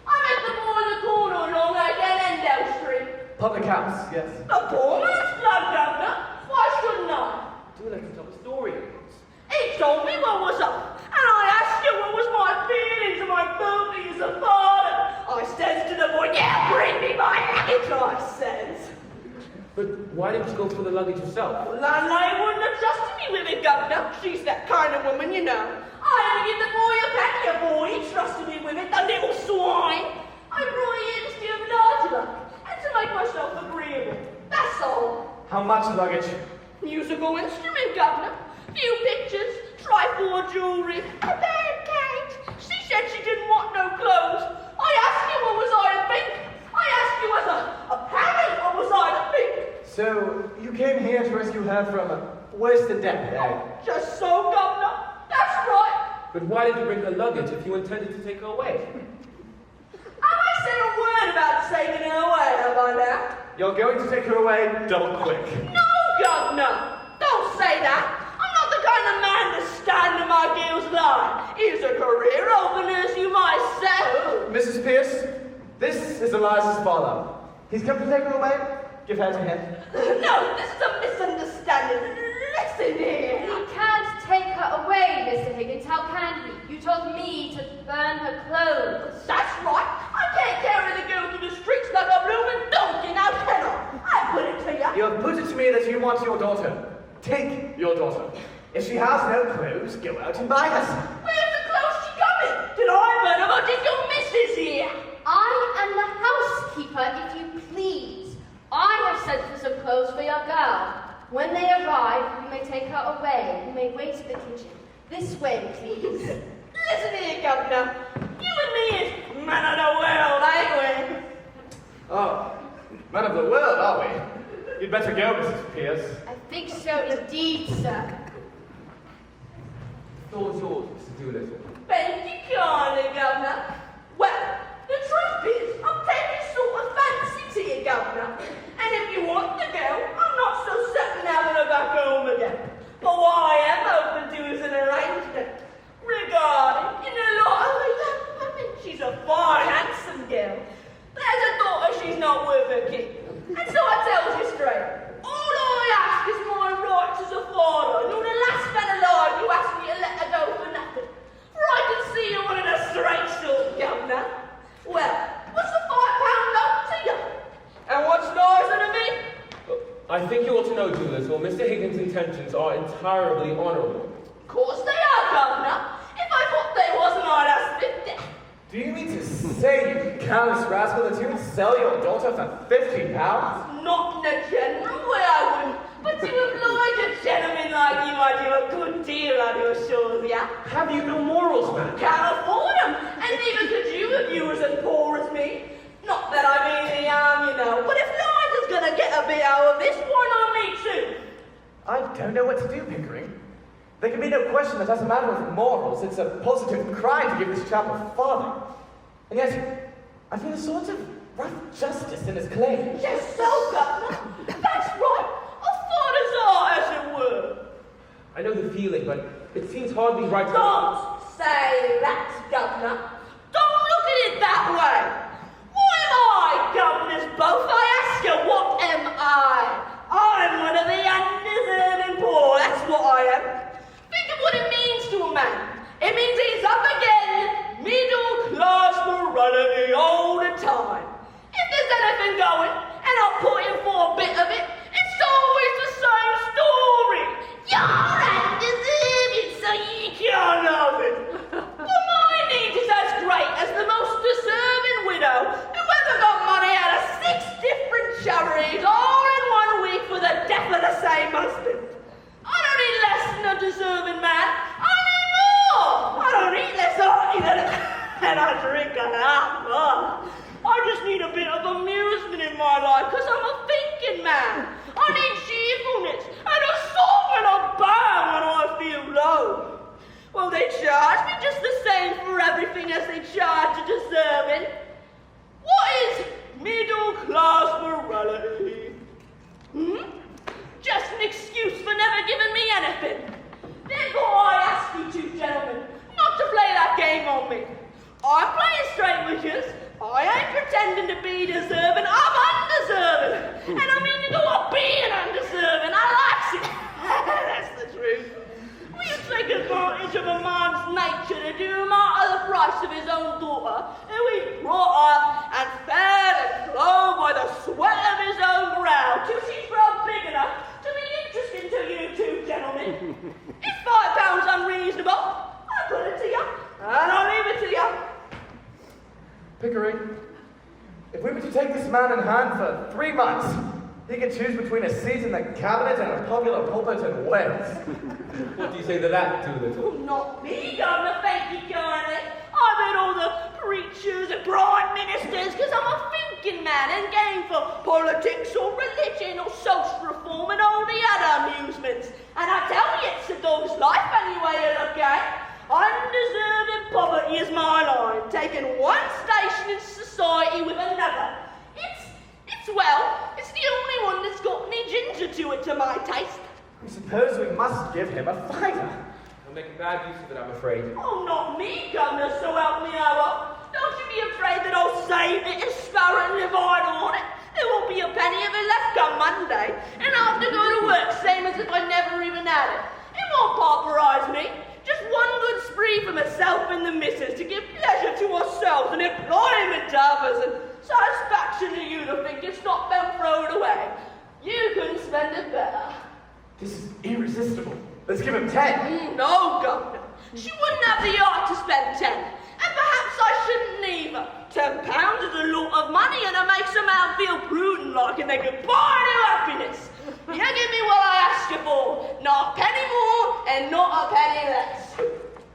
I met the boy in the corner along Endell Street. Public house, yes. The poor man's blood, Governor. Why shouldn't I? Doolittle, tell the story. He told me what was up, and I asked him what was my feelings and my duty as a father. I says to the boy, yeah, bring me my luggage, I says. But why didn't you go for the luggage yourself? Well, landlady wouldn't have trusted me with it, Governor. She's that kind of woman, you know. I had to give the boy a penny, a boy. He trusted me with it, the little swine. I brought it in to steal large luck, and to make myself agreeable. That's all. How much luggage? Musical instrument, Governor. Few pictures, trifle of jewelry, a bad cake. She said she didn't want no clothes. I asked you what was I to think. I asked you as a parent what was I to think. So, you came here to rescue her from worse than death, eh? Just so, Governor. That's right. But why did you bring her luggage if you intended to take her away? Have I said a word about taking her away, have I now? You're going to take her away double quick. No, Governor. Don't say that. I'm not the kind of man to stand in my girl's line. He's a career opener, as you might say. Mrs. Pierce, this is Eliza's father. He's come to take her away. Give her to him. No, this is a misunderstanding. Listen here. He can't take her away, Mr. Higgins. How can he? You told me to burn her clothes. That's right. I can't carry the girl through the streets like a blooming donkey, now can I put it to you. You have put it to me that you want your daughter. Take your daughter. If she has no clothes, go out and buy her some. Where's the clothes she coming? Did I burn them or did your missus here? I am the housekeeper, if you please. I have sent for some clothes for your girl. When they arrive, you may take her away. You may wait in the kitchen. This way, please. Listen here, Governor. You and me is man of the world, ain't we? Oh, men of the world, are we? You'd better go, Mrs. Pierce. I think so indeed, sir. The floor is yours, Mr. Doolittle. Thank you kindly, Governor. Well, the truth is, I'm taking sort of fancy to you, Governor. And if you want the girl, I'm not so certain having her back home again. But what I am open to is an arrangement. Regarding, in a lot of young women, she's a fine, handsome girl. But as a daughter, she's not worth her keep. And so I tells you straight, all I ask is my rights as a father. And you're the last man alive who asked me to let her go for nothing. For I can see you're one of the straight sort, Governor. Well, what's the £5 note to you? And what's nicer to me? I think you ought to know, Doolittle, Mr. Higgins' intentions are entirely honorable. Of course they are, Governor. If I thought they wasn't, I'd ask 50. Do you mean to say, you callous rascal, that you would sell your daughter for £50? Not in a general way, I wouldn't. But to oblige a gentleman like you, I'd do a good deal, I do assure you. Have you no morals, man? Can't afford them, and neither could you if you was as poor as me. Not that I mean any harm, you know, but if Liza's gonna get a bit out of this, why not me too? I don't know what to do, Pickering. There can be no question that as a matter of morals, it's a positive crime to give this chap a father. And yet, I feel a sort of rough justice in his claim. Yes, so, Governor. That's right. A father's heart, as it were. I know the feeling, but it seems hardly right to... Don't say that, Governor. Don't look at it that way. What am I, governors both? I ask you, what am I? I'm one of the undeserving poor, that's what I am. Think of what it means to a man. It means he's up again, middle-class morality all the time. If there's anything going, and I'm putting for a bit of it, it's always the same story. You're undeserving, so you can't love it. But my need is as great as the most deserving widow who ever got money out of 6 different charities all in 1 week for the death of the same husband. I don't need less than a deserving man. I need more. I don't eat less hearty than I drink a half more. I just need a bit me. Is £5 unreasonable? I'll put it to you, and I'll leave it to you. Pickering, if we were to take this man in hand for 3 months, he could choose between a seat in the cabinet and a popular pulpit in Wales. What do you say to that, Doolittle? Not me, Governor, thank you kindly. I've heard all the preachers and prime ministers because I'm a thinking man and game for politics or religion or social reform and all the other amusements. And I tell you, it's a dog's life anyway you look at. Undeserved poverty is my line, taking one station in society with another. It's the only one that's got any ginger to it to my taste. I suppose we must give him a fiver. He'll make a bad use of it, I'm afraid. Oh, not me, Governor, so help me over. Don't you be afraid that I'll save it and sparrow and live idle on it. There won't be a penny of it left come Monday, and I'll have to go to work same as if I never even had it. It won't pauperise me. Just one good spree for myself and the missus to give pleasure to ourselves and employment to others and satisfaction to you to think it's not been thrown away. You couldn't spend it better. This is irresistible. Let's give him 10. No, Governor. She wouldn't have the art to spend 10. And perhaps I shouldn't either. £10 is a lot of money and it makes a man feel prudent like and they can buy new happiness. You give me what I ask you for. Not a penny more and not a penny less.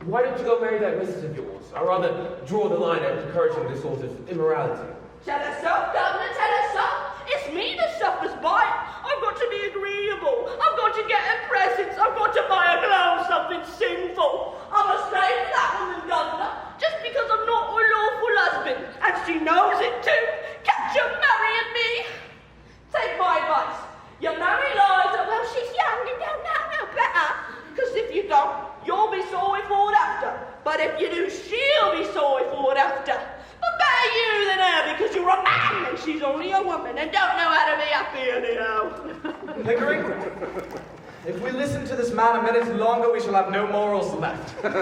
Why don't you go marry that missus of yours? Or rather, draw the line at encouraging this sort of immorality. Tell her so, Governor, tell her so. It's me that suffers by it. I've got to be agreeable. I've got to get her presents. I've got to buy a girl something sinful. I'm a slave to that woman, Governor, just because I'm not her lawful husband. And she knows it too. Catch her marrying me. Take my advice. You marry Liza, well, she's young and don't know no better. Because if you don't, you'll be sorry for it after. But if you do, she'll be sorry for it after. But better you than her because you're a man and she's only a woman and don't know how to be happy anyhow. Pickering, if we listen to this man a minute longer, we shall have no morals left. £5,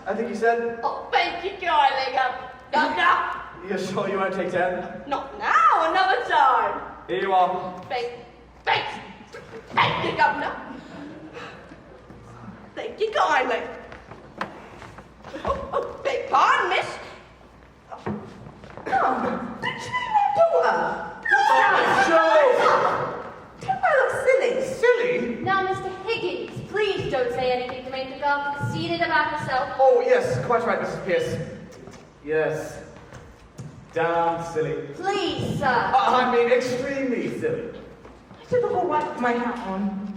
I think you said? Oh, thank you kindly, Governor. You're sure you won't take 10? Not now, another time. Here you are. Thank you, Governor. Thank you kindly. Oh, beg pardon, miss. Oh, don't you know my daughter? Oh, Don't I look silly? silly? Now, Mr. Higgins, please don't say anything to make the girl conceited about herself. Oh, yes, quite right, Mrs. Pierce. Yes. Damn silly. Please, sir. I mean, extremely silly. I took the whole wife with my hat on.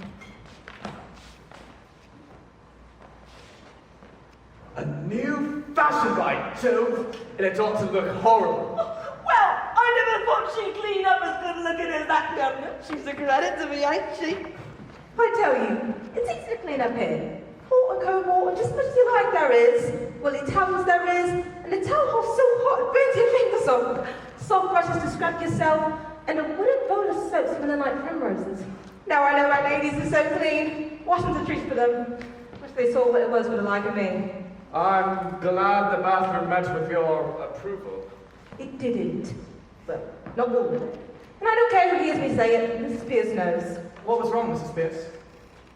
A new fashion, by Jove, and it ought to look horrible. Well, I never thought she'd clean up as good looking as that, Governor. She's a credit to me, ain't she? I tell you, it's easy to clean up here. Water, cold water, just as much as you like there is. Woolly towels there is, and the towel hol's so hot it burns your fingers off. Soft brushes to scrub yourself, and a wooden bowl of soap smelling like primroses. Now I know my ladies are so clean. Washing's a treat for them. Wish they saw what it was for the like of me. I'm glad the bathroom met with your approval. It didn't. Well, not all of it. And I don't care who hears me say it, Mrs. Pierce knows. What was wrong, Mrs. Pierce?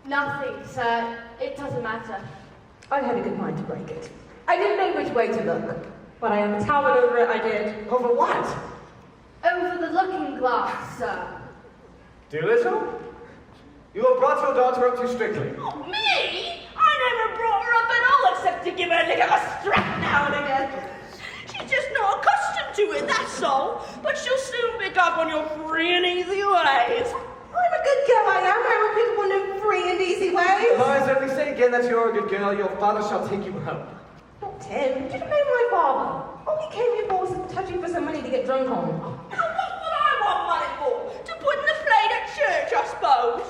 Nothing, sir. It doesn't matter. I had a good mind to break it. I didn't know which way to look, but I am towered over it, I did. Over what? Over the looking glass, sir. Doolittle? You have brought your daughter up too strictly. Oh, me? I never brought her up at all except to give her a lick of a strap now and again. She's just not accustomed to it, that's all. But she'll soon pick up on your free and easy ways. I'm a good girl, I am. I will pick up on them free and easy ways. Liza, if we say again that you're a good girl, your father shall take you home. Not Tim. Did you know my father? All he came here for was touching for some money to get drunk on. Now what would I want money for? To put in the plate at church, I suppose.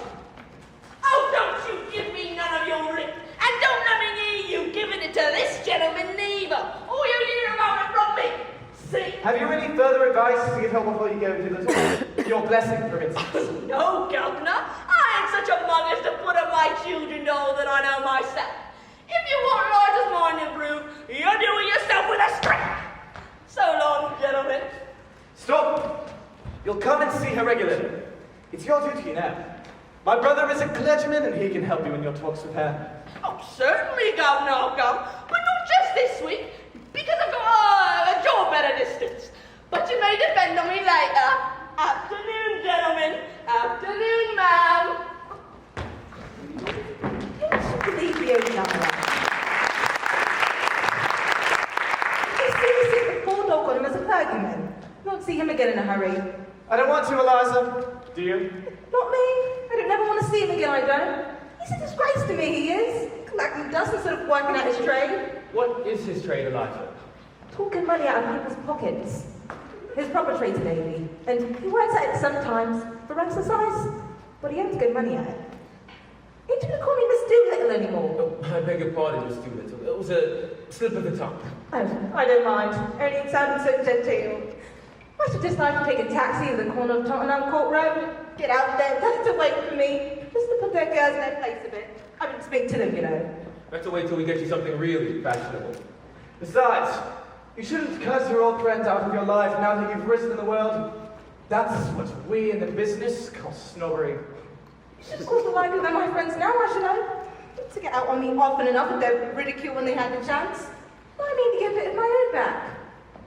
Oh, don't you give me none of your lip. And don't let me hear you giving it to this gentleman neither. All you hear about it from me. See? Have you any further advice to give her before you go, Doolittle? Your blessing, for instance. No, Governor. I ain't such a mug as to put up my children to all that I know myself. If you want Liza's mind improved, you do it yourself with a strap. So long, gentlemen. Stop! You'll come and see her regularly. It's your duty now. My brother is a clergyman and he can help you in your talks with her. Oh, certainly, Governor, I'll come. But not just this week, because I've got a job at a distance. But you may depend on me later. Afternoon, gentlemen. Afternoon, ma'am. Can't you believe the old governor? You seriously put poor dog on him as a clergyman. You won't see him again in a hurry. I don't want to, Eliza. Do you? Not me. I don't never want to see him again, I don't. He's a disgrace to me, he is. Collecting dust instead of working at his trade. What is his trade, Eliza? Talking money out of people's pockets. His proper trade's a navy, and he works at it sometimes for exercise, but he earns good money at it. Ain't you gonna call me Miss Doolittle anymore? Oh, I beg your pardon, Miss Doolittle. It was a slip of the tongue. Oh, I don't mind. Only it sounded so genteel. I should just like to take a taxi to the corner of Tottenham Court Road, get out there, tell them to wait for me, just to put their girls in their place a bit. I didn't speak to them, you know. Better wait till we get you something really fashionable. Besides, you shouldn't curse your old friends out of your life now that you've risen in the world. That's what we in the business call snobbery. You should of course the like of them, my friends now, I should know. They used to get out on me often enough with their ridicule when they had the chance. I mean to get a bit of my own back.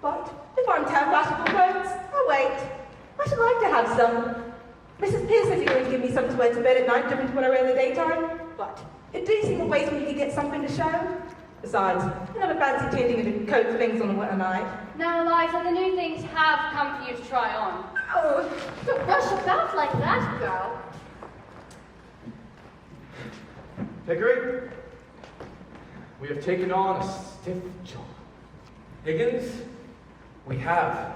But if I'm 10 fashionable clothes, I'll wait. I should like to have some. Mrs. Pierce says you're going to give me some to wear to bed at night, different to what I wear in the daytime. But it do seem a waste when you could get something to show. Besides, I never fancy changing into coat things on a winter night. Now, Eliza, the new things have come for you to try on. Oh, Don't rush about like that, girl. Hickory, we have taken on a stiff job. Higgins, we have.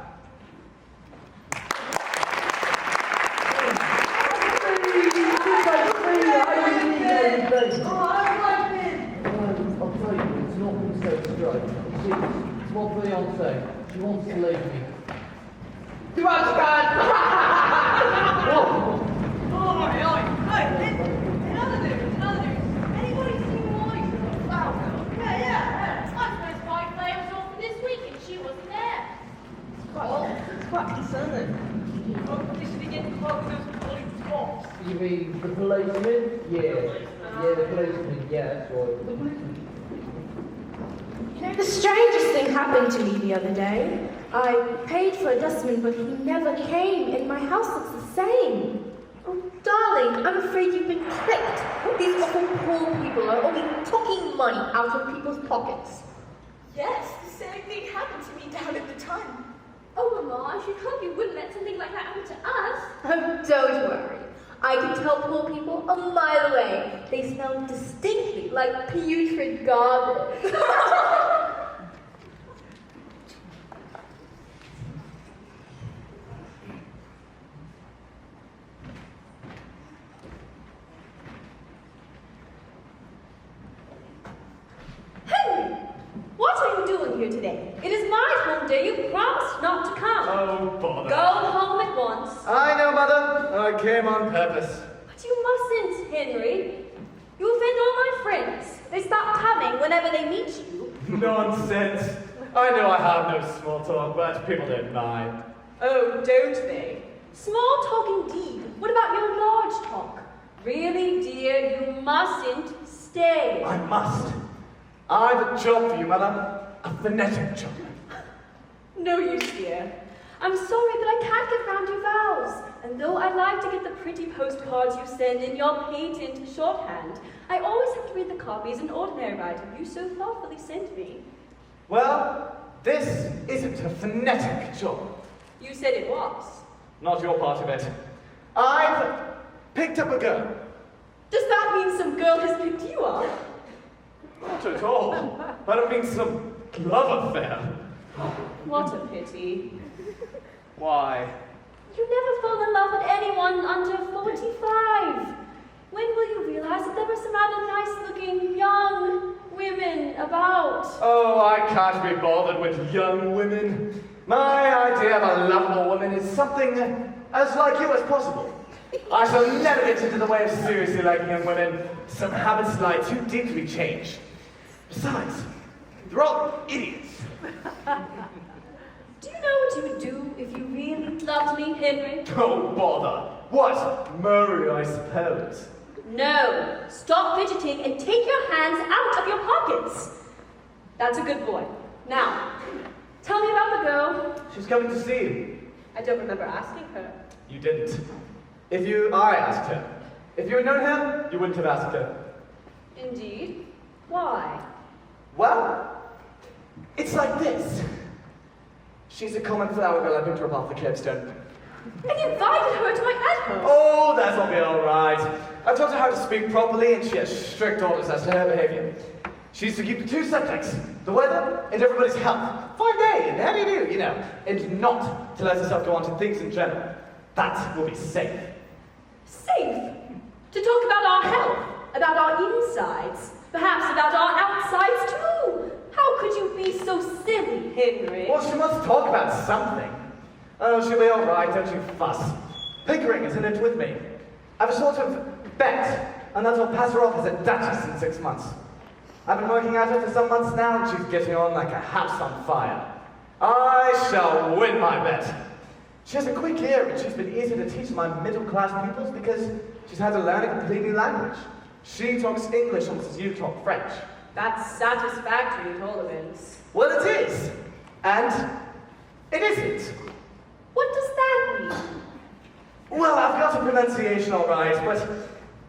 I'll tell you, it's not been so straight. See, it's my fiancée. She wants to leave me. You understand? What? Another news. Anybody seen Molly's little flower girl? Yeah. My first white play was off for this week and she wasn't there. it's quite concerning. This is getting close to those police spots. You mean the policeman? Yeah, the policeman, yeah, that's right. The policeman. You know, the strangest thing happened to me the other day. I paid for a dustman, but he never came, and my house looks the same. Oh, darling, I'm afraid you've been tricked. These awful poor people are only taking money out of people's pockets. Yes, the same thing happened to me down at the time. Oh, Mama, I should hope you wouldn't let something like that happen to us. Oh, don't worry. I can tell poor people a mile away. They smell distinctly like putrid garbage. Henry! What are you doing here today? It is my home day. You promised not to come. Oh, bother. Go home at once. I know, Mother. I came on purpose. But you mustn't, Henry. You offend all my friends. They stop coming whenever they meet you. Nonsense. I know I have no small talk, but people don't mind. Oh, don't they? Small talk indeed. What about your large talk? Really, dear, you mustn't stay. I must. I've a job for you, Mother. A phonetic job. No use, dear. I'm sorry, but I can't get round your vowels. And though I like to get the pretty postcards you send in your patent shorthand, I always have to read the copies in ordinary writing you so thoughtfully sent me. Well, this isn't a phonetic job. You said it was. Not your part of it. I've picked up a girl. Does that mean some girl has picked you up? Not at all. I don't mean some love affair. What a pity. Why? You never fall in love with anyone under 45. When will you realize that there were some rather nice-looking young women about? Oh, I can't be bothered with young women. My idea of a lovable woman is something as like you as possible. I shall never get into the way of seriously liking young women. Some habits lie too deep to be changed. Besides, they're all idiots. Do you know what you would do if you really loved me, Henry? Oh, bother. What? Murray, I suppose. No. Stop fidgeting and take your hands out of your pockets. That's a good boy. Now, tell me about the girl. She's coming to see you. I don't remember asking her. You didn't. I asked her. If you had known her, you wouldn't have asked her. Indeed. Why? Well, it's like this. She's a common flower girl I picked her up off the curbstone. And you invited her to my at-home. Oh, that'll be all right. I've taught her how to speak properly, and she has strict orders as to her behavior. She's to keep to two subjects, the weather and everybody's health. Fine day, and how do you do, you know, and not to let herself go on to things in general. That will be safe. Safe? To talk about our health, about our insides, perhaps about our outsides too. How could you be so silly, Henry? Well, she must talk about something. Oh, she'll be all right, don't you fuss. Pickering is in it with me. I've a sort of bet, and that I'll pass her off as a duchess in 6 months. I've been working at her for some months now, and she's getting on like a house on fire. I shall win my bet. She has a quick ear, and she's been easy to teach my middle-class pupils because she's had to learn a completely new language. She talks English almost as you talk French. That's satisfactory, Tolerance. Well, it is. And it isn't. What does that mean? Well, I've got a pronunciation all right, but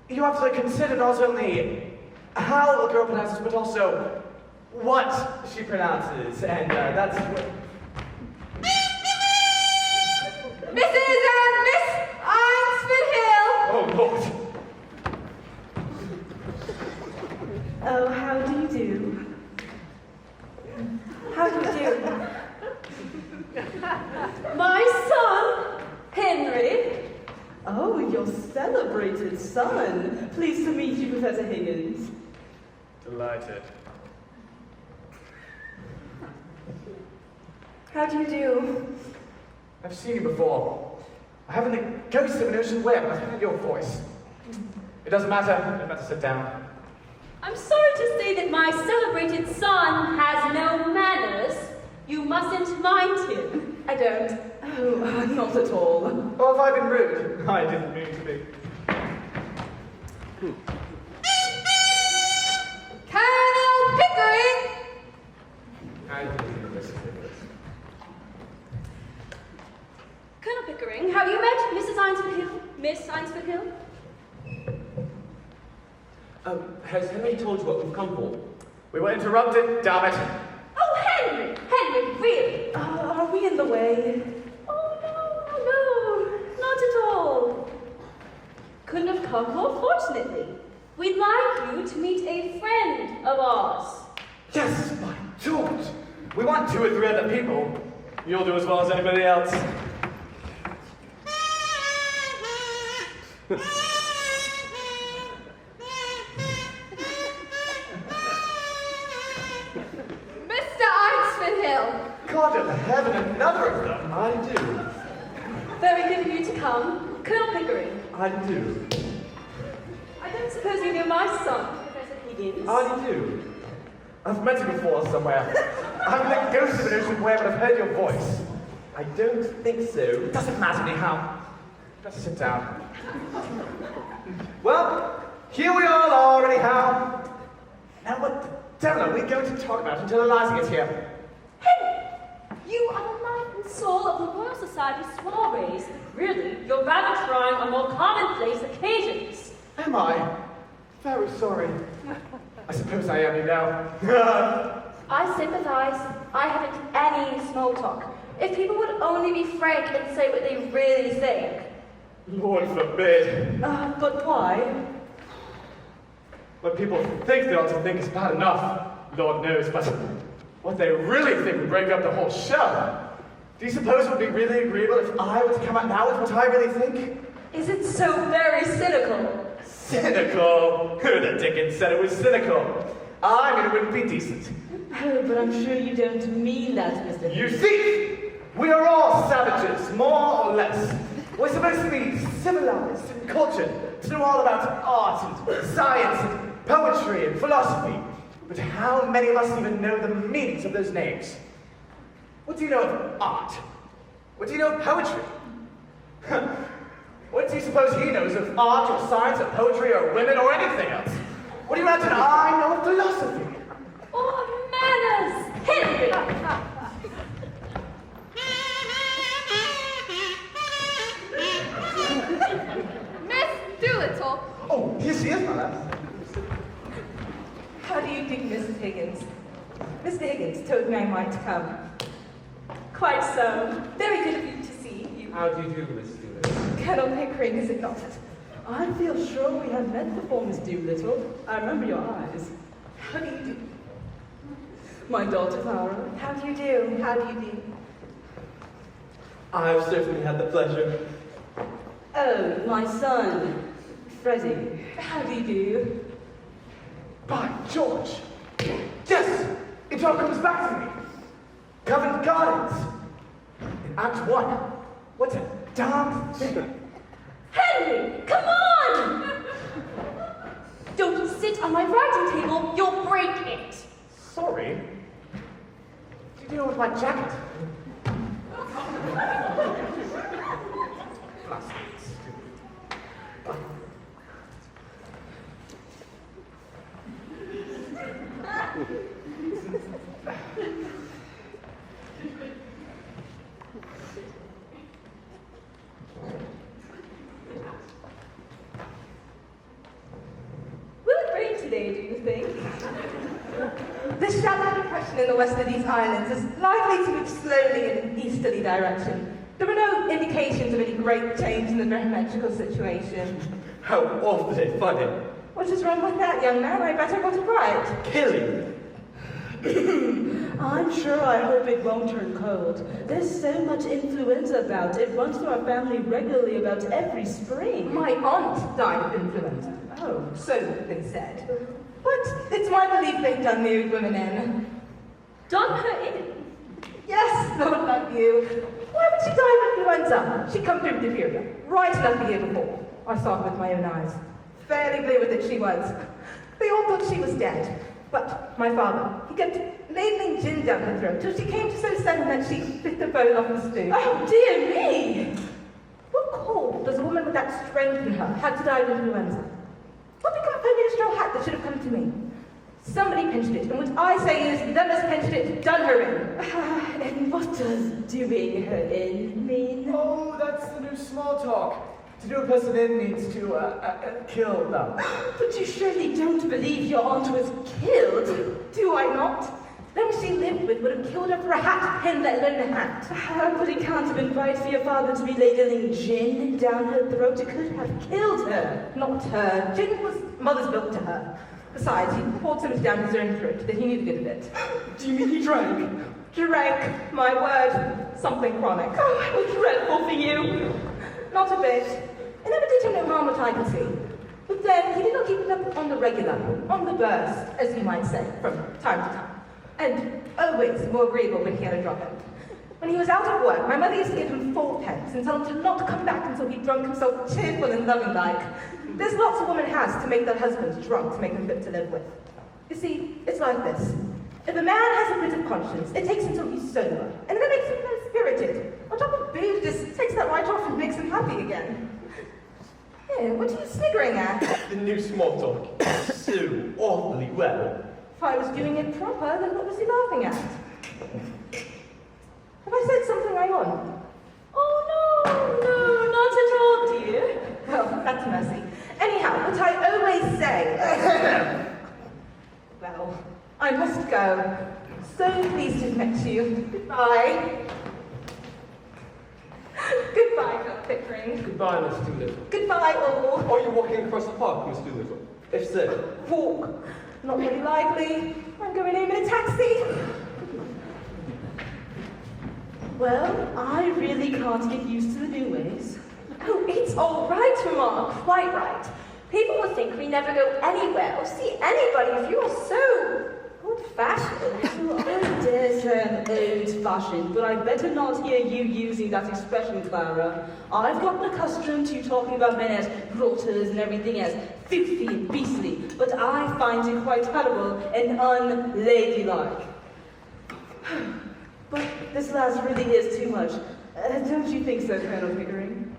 you have to consider not only how the girl pronounces, but also what she pronounces, and that's what... Mrs. and Miss Einsford Hill! Oh, Lord. Oh, how do you do? How do you do? My son, Henry. Oh, your celebrated son. Pleased to meet you, Professor Higgins. Delighted. How do you do? I've seen you before. I haven't the ghost of an ocean web, but I've heard your voice. It doesn't matter. You don't have to sit down. I'm sorry to say that my celebrated son has no manners. You mustn't mind him. I don't. Oh, not at all. Or have I been rude? I didn't mean to be. Colonel Pickering! Colonel Pickering, have you met Mrs. Einsford Hill? Miss Einsford Hill? Has Henry told you what we've come for? We were interrupted, damn it. Oh, Henry! Henry, really? Are we in the way? Oh, no, not at all. Couldn't have come more fortunately. We'd like you to meet a friend of ours. Yes, by George. We want 2 or 3 other people. You'll do as well as anybody else. Mr. Einsford Hill! God of heaven, another of them. I do. Very good of you to come. Colonel Pickering, I do. I don't suppose you know my son, Professor Higgins. I do. I've met you before somewhere. I'm the ghost of an ocean where, but I've heard your voice. I don't think so. It doesn't matter anyhow. Let's sit down. Well, here we all are anyhow. Now what the devil are we going to talk about until Eliza gets here? Henry, you are the life and soul of the Royal Society's soirees. Really, you're rather trying on more commonplace occasions. Am I? Very sorry. I suppose I am, you know. I sympathize. I haven't any small talk. If people would only be frank and say what they really think. Lord forbid. But why? What people think they ought to think is bad enough, Lord knows, but what they really think would break up the whole show. Do you suppose it would be really agreeable if I were to come out now with what I really think? Is it so very cynical? Cynical? Who the dickens said it was cynical? I mean, it wouldn't be decent. Oh, but I'm sure you don't mean that, Mr. You see, we are all savages, more or less. We're supposed to be civilized and cultured, to know all about art and science and poetry and philosophy. But how many of us even know the meanings of those names? What do you know of art? What do you know of poetry? What do you suppose he knows of art or science or poetry or women or anything else? What do you imagine I know of philosophy? Or manners! Henry! Miss Doolittle! Oh, here she is, my lad. How do you do, Mrs. Higgins? Mr. Higgins told me I might come. Quite so. Very good of you to see you. How do you do, Miss Doolittle? Colonel Pickering, is it not? I feel sure we have met before, Miss Doolittle. I remember your eyes. How do you do? My daughter Clara. How do you do? How do you do? I've certainly had the pleasure. Oh, my son, Freddie. How do you do? By George! Yes! It all comes back to me. Covent Gardens. In Act 1. What a darn thing. Henry, come on! Don't sit on my writing table, you'll break it. Sorry. What are you doing with my jacket? Will it rain today, do you think? The shallow depression in the west of these islands is likely to move slowly in an easterly direction. There are no indications of any great change in the barometrical situation. How awfully funny. What is wrong with that, young man? I better go to right. Killing. I'm sure I hope it won't turn cold. There's so much influenza about. It runs through our family regularly about every spring. My aunt died of influenza. Oh. So they said. But it's my belief they've done the old women in. Done her in. Yes, Lord love you. Why would she die of influenza? She come through diphtheria right enough the year before. I saw her with my own eyes. Fairly blue with it she was. They all thought she was dead. But my father, he kept ladling gin down her throat till she came to so sudden that she bit the bone off the stew. Oh, dear me! What call does a woman with that strength in her have to die of influenza? What become of her minstrel hat that should have come to me? Somebody pinched it, and what I say is, them as pinched it, done her in. And what does doing her in mean? Oh, that's the new small talk. To do a person in means to kill them. But you surely don't believe your aunt was killed? Do I not? Them she lived with would have killed her for a hat pin, let alone a hat. But it can't have been right for your father to be ladling gin down her throat. It could have killed her. Not her. Gin was mother's milk to her. Besides, he poured so much down his own throat that he knew the good of it. Do you mean he drank? Drank, my word, something chronic. Oh, how dreadful for you. Not a bit. It never did him no harm what I could see. But then he did not keep it up on the regular, on the burst, as you might say, from time to time. And always more agreeable when he had a drop in. When he was out of work, my mother used to give him 4 pence and tell him to not come back until he'd drunk himself cheerful and loving like. There's lots a woman has to make their husbands drunk to make them fit to live with. You see, it's like this. If a man has a bit of conscience, it takes until he's sober, and then it makes him feel spirited. On top of booze, just takes that right off and makes him happy again. Hey, what are you sniggering at? The new small talk. So awfully well. If I was doing it proper, then what was he laughing at? Have I said something I own? Oh, no, not at all, dear. Well, that's mercy. Anyhow, what I always say... well, I must go. So pleased to have met you. Goodbye. Goodbye, Colonel Pickering. Goodbye, Miss Doolittle. Goodbye, all. Are you walking across the park, Miss Doolittle? If so, Walk. Not very likely. I'm going home in a taxi. Well, I really can't get used to the new ways. Oh, it's all right, Mamma. Quite right. People will think we never go anywhere or see anybody if you are so old-fashioned. Well, I dare say I'm old-fashioned, but I'd better not hear you using that expression, Clara. I've gotten accustomed to talking about men as rotters and everything as filthy and beastly, but I find it quite terrible and unladylike. But this last really is too much. Don't you think so, Colonel Pickering?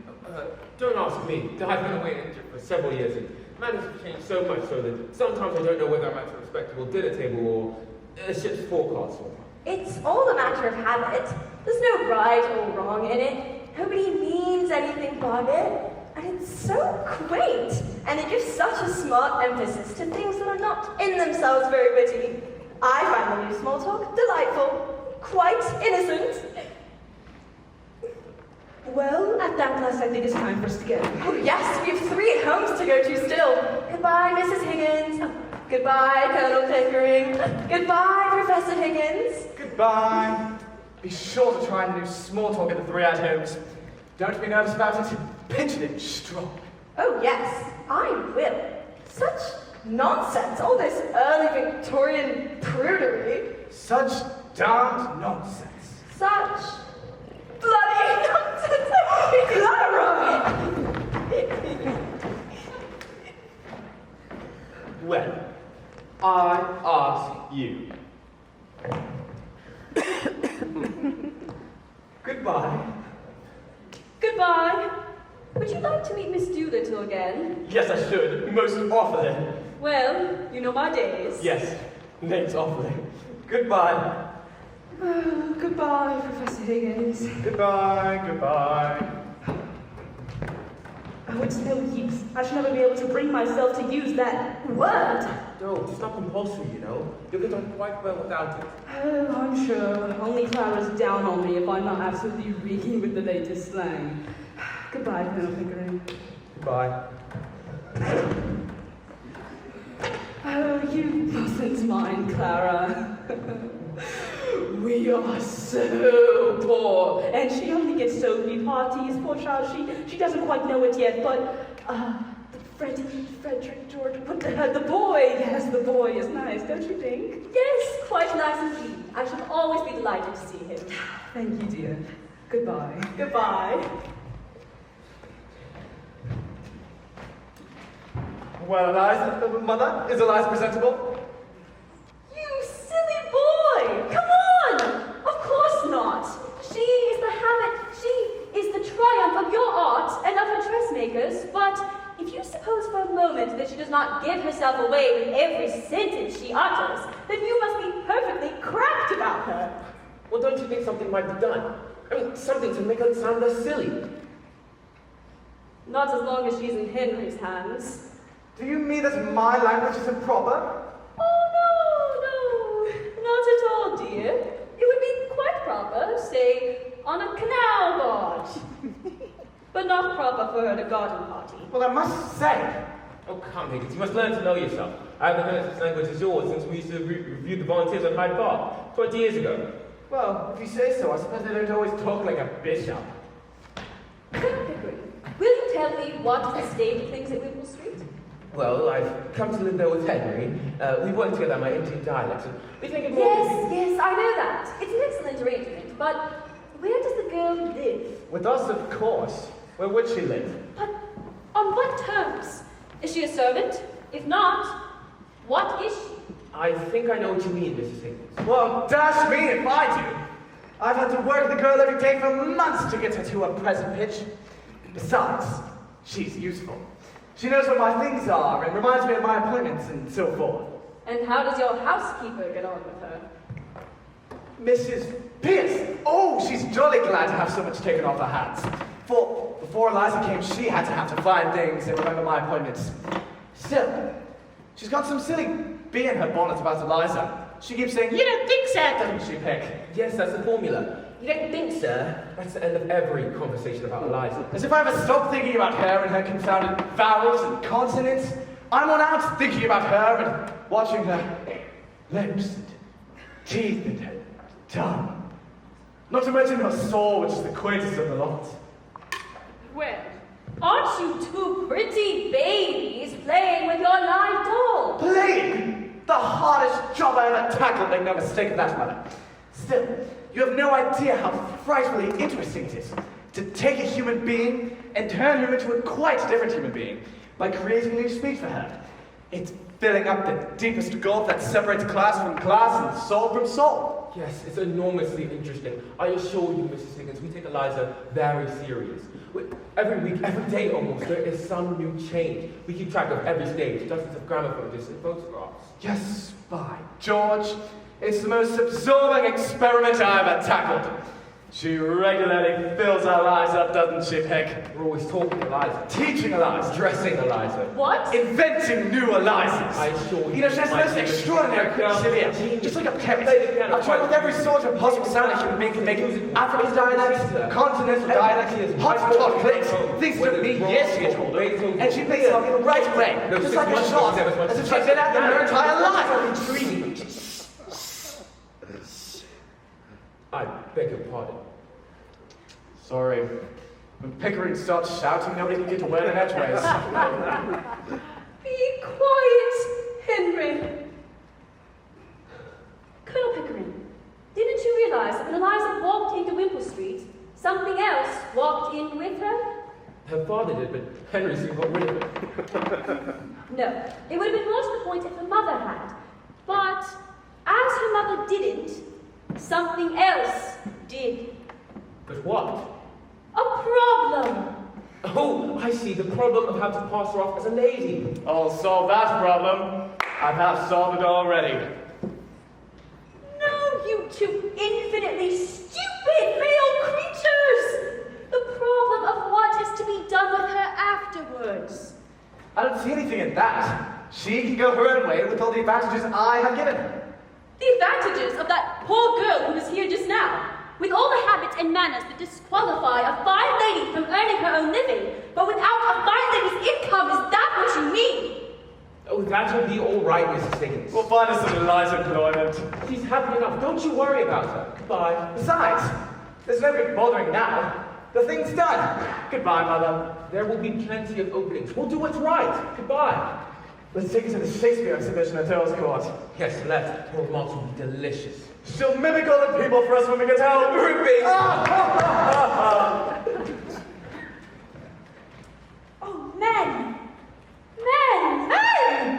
Don't ask me. I've been away in Egypt for several years and manners have changed so much so that sometimes I don't know whether I'm at a respectable dinner table or a ship's forecastle. It's all a matter of habit. There's no right or wrong in it. Nobody means anything by it. And it's so quaint. And it gives such a smart emphasis to things that are not in themselves very witty. I find the new small talk delightful, quite innocent. Well, at that last, I think it's time for us to go. Oh yes, we have 3 homes to go to still. Goodbye, Mrs. Higgins. Oh, goodbye, Colonel Pickering. Goodbye, Professor Higgins. Goodbye. Be sure to try and do small talk at the 3 at-homes. Don't be nervous about it. Pinch it in strong. Oh yes, I will. Such nonsense, all this early Victorian prudery. Such darned nonsense. Such bloody nonsense. Clara! Well, I ask you. Goodbye. Goodbye. Would you like to meet Miss Doolittle again? Yes, I should. Most awfully. Well, you know my days. Yes, most awfully. Goodbye. Oh, goodbye, Professor Higgins. Goodbye, goodbye. Oh, it's no use. I shall never be able to bring myself to use that word. No, it's not compulsory, you know. You'll get on quite well without it. Oh, I'm sure. Only Clara's down on me if I'm not absolutely reeking with the latest slang. Goodbye, Colonel Pickering. Goodbye. Oh, you mustn't mind, Clara. We are so poor. And she only gets Sophie parties. Poor child, she doesn't quite know it yet, but Frederick George, the boy, yes, the boy is nice, don't you think? Yes, quite nice indeed. I shall always be delighted to see him. Thank you, dear. Goodbye. Goodbye. Well, Eliza, Mother, is Eliza presentable? You silly boy! Come on! Of course not. She is the habit, she is the triumph of your art and of her dressmakers, but if you suppose for a moment that she does not give herself away with every sentence she utters, then you must be perfectly cracked about her. Well, don't you think something might be done? I mean, something to make her sound less silly. Not as long as she's in Henry's hands. Do you mean that my language is improper? Oh, no, not at all, dear. It would be quite proper, say, on a canal barge. But not proper for her at a garden party. Well, I must say. Oh, come, Higgins, you must learn to know yourself. I haven't heard such language as yours since we used to review the volunteers at Hyde Park 20 years ago. Well, if you say so, I suppose they don't always talk like a bishop. Colonel Pickering, will you tell me what is the state of things at Whipple Street? Well, I've come to live there with Henry. We work together on my Indian dialects, and we think it more... Yes, I know that. It's an excellent arrangement, but where does the girl live? With us, of course. Where would she live? But on what terms? Is she a servant? If not, what is she? I think I know what you mean, Mrs. Higgins. Well, dash me if I do. I've had to work the girl every day for months to get her to her present pitch. Besides, she's useful. She knows where my things are and reminds me of my appointments and so forth. And how does your housekeeper get on with her? Mrs. Pierce! Oh, she's jolly glad to have so much taken off her hands. For before Eliza came, she had to have to find things and remember my appointments. Still, she's got some silly bee in her bonnet about Eliza. She keeps saying, "You don't think so," doesn't she, Pick? Yes, that's the formula. You don't think, sir? That's the end of every conversation about Eliza. As if I ever stopped thinking about her and her confounded vowels and consonants. I'm worn out thinking about her and watching her lips and teeth and her tongue. Not to mention her soul, which is the quaintest of the lot. Well, aren't you two pretty babies playing with your live doll? Playing! The hardest job I ever tackled, make no mistake of that, Mother. Still, you have no idea how frightfully interesting it is to take a human being and turn her into a quite different human being by creating new speech for her. It's filling up the deepest gulf that separates class from class and soul from soul. Yes, it's enormously interesting. I assure you, Mrs. Higgins, we take Eliza very serious. Every week, every day almost, there is some new change. We keep track of every stage, dozens of gramophone discs and photographs. Yes, by George, it's the most absorbing experiment I've ever tackled. She regularly fills our lives up, doesn't she, Peg? We're always talking Eliza, Teaching Eliza, dressing Eliza. What? inventing new Elizas. I assure You know, she has the most extraordinary creativity, just like a parrot. I've tried with every sort of possible sound a human being can make. African dialects, continental dialects, hotspot clicks, things that took me years to get hold of. And she picks it up in the right way, just like a shot, as if she'd been at them her entire life. I beg your pardon. Sorry. When Pickering starts shouting, nobody can get to where the edgeways. Be quiet, Henry. Colonel Pickering, didn't you realize that when Eliza walked into Wimple Street, something else walked in with her? Her father did, but Henry soon got rid of it. No, it would have been more to the point if her mother had. But as her mother didn't, something else did. But what? A problem. Oh, I see. The problem of how to pass her off as a lady. I'll solve that problem. I have solved it already. No, you two infinitely stupid male creatures! The problem of what is to be done with her afterwards. I don't see anything in that. She can go her own way with all the advantages I have given her. The advantages of that poor girl who was here just now, with all the habits and manners that disqualify a fine lady from earning her own living, but without a fine lady's income, is that what you mean? Oh, that'll be all right, Mrs. Higgins. We'll find us some nice employment. She's happy enough. Don't you worry about her. Goodbye. Besides, there's no big bothering now. The thing's done. Goodbye, Mother. There will be plenty of openings. We'll do what's right. Goodbye. Let's take it to the Shakespeare exhibition at Earl's Court. Yes, let's. Poor Marks will be delicious. She'll mimic all the people for us when we get home. Ripping! Oh, men! Men! Men!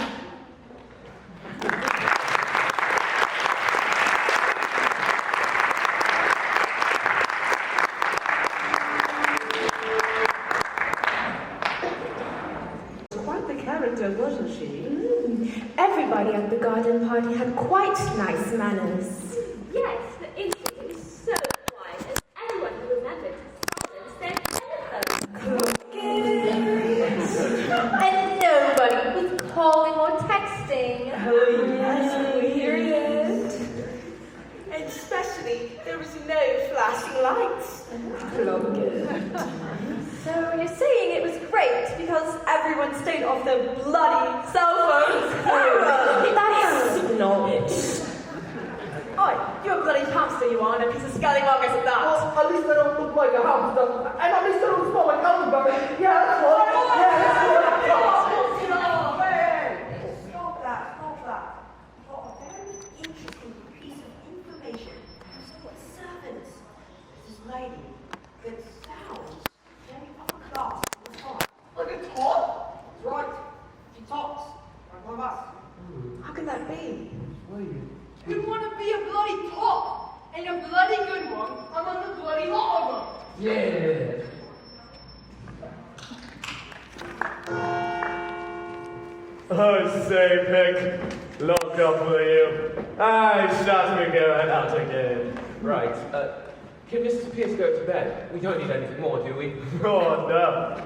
Quite the character, wasn't she? Everybody at the garden party had quite nice manners. Yes, but it was so quiet, and anyone who remembered to silence their telephones. And nobody was calling or texting. Oh, yes, weird. And especially, there was no flashing lights. So you're saying it was great because everyone stayed off their bloody cell phones? That's not. Oi, you're a bloody hamster, you are, and a piece of scallywaggers at that. Well, at least I don't look like a hamster. And at least I don't smell like elderberry. Yeah, that's what. Stop that. I've got a very interesting piece of information. What servants this lady that sounds very upper class all the time. Like a top? That's right. She tops. Like one of us. How can that be? You want to be a bloody top, and a bloody good one, among the bloody lot of them. Yeah. Oh, say, Pick. Lock up for you. I shot me going out again. Right. Can Mrs. Pierce go to bed? We don't need anything more, do we? Oh, no.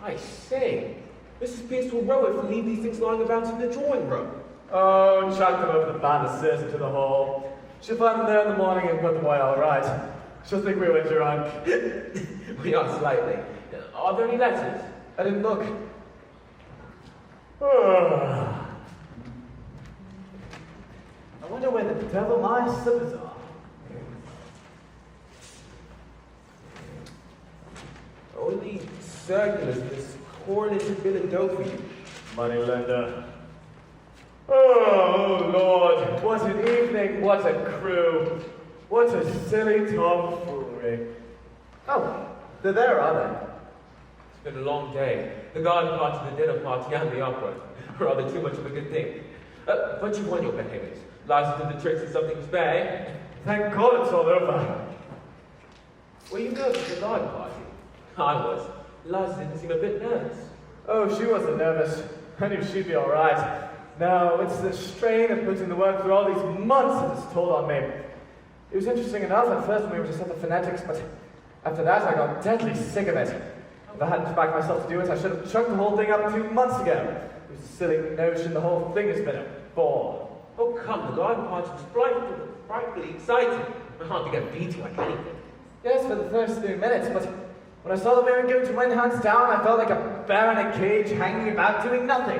I say, Mrs. Pierce will row if we leave these things lying about in the drawing room. Oh, chuck them over the banisters into the hall. She'll find them there in the morning and put them away all right. She'll think we were drunk. We are slightly. Are there any letters? I didn't look. I wonder where the devil my slippers are. Only circulars, this correlated bill and dough for you. Money lender. Oh, Lord, what an evening, what a crew. What a silly tomfoolery. Oh, they're there, are they? It's been a long day. The garden party, the dinner party, and the opera. Rather too much of a good thing. But you've won your behaviours. Liza did the tricks and something was bare. Thank God it's all over. Were you nervous at the garden party? I was. Liza didn't seem a bit nervous. Oh, she wasn't nervous. I knew she'd be all right. No, it's the strain of putting the work through all these months that it's told on me. It was interesting enough at first when we were just at the phonetics, but after that I got deadly sick of it. If I hadn't backed myself to do it, I should have chucked the whole thing up 2 months ago. It was a silly notion, the whole thing has been a bore. Oh come, the garden party was frightfully exciting. I hardly get beating like anything. Yes, for the first 3 minutes, but when I saw that we were going to win hands down, I felt like a bear in a cage hanging about doing nothing.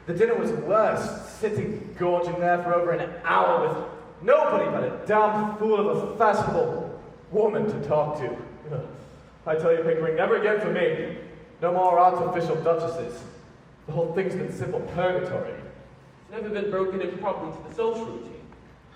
The dinner was worse, sitting gorging there for over an hour with nobody but a damn fool of a fashionable woman to talk to. Ugh. I tell you, Pickering, never again for me. No more artificial duchesses. The whole thing's been simple purgatory. It's never been broken in properly to the social routine.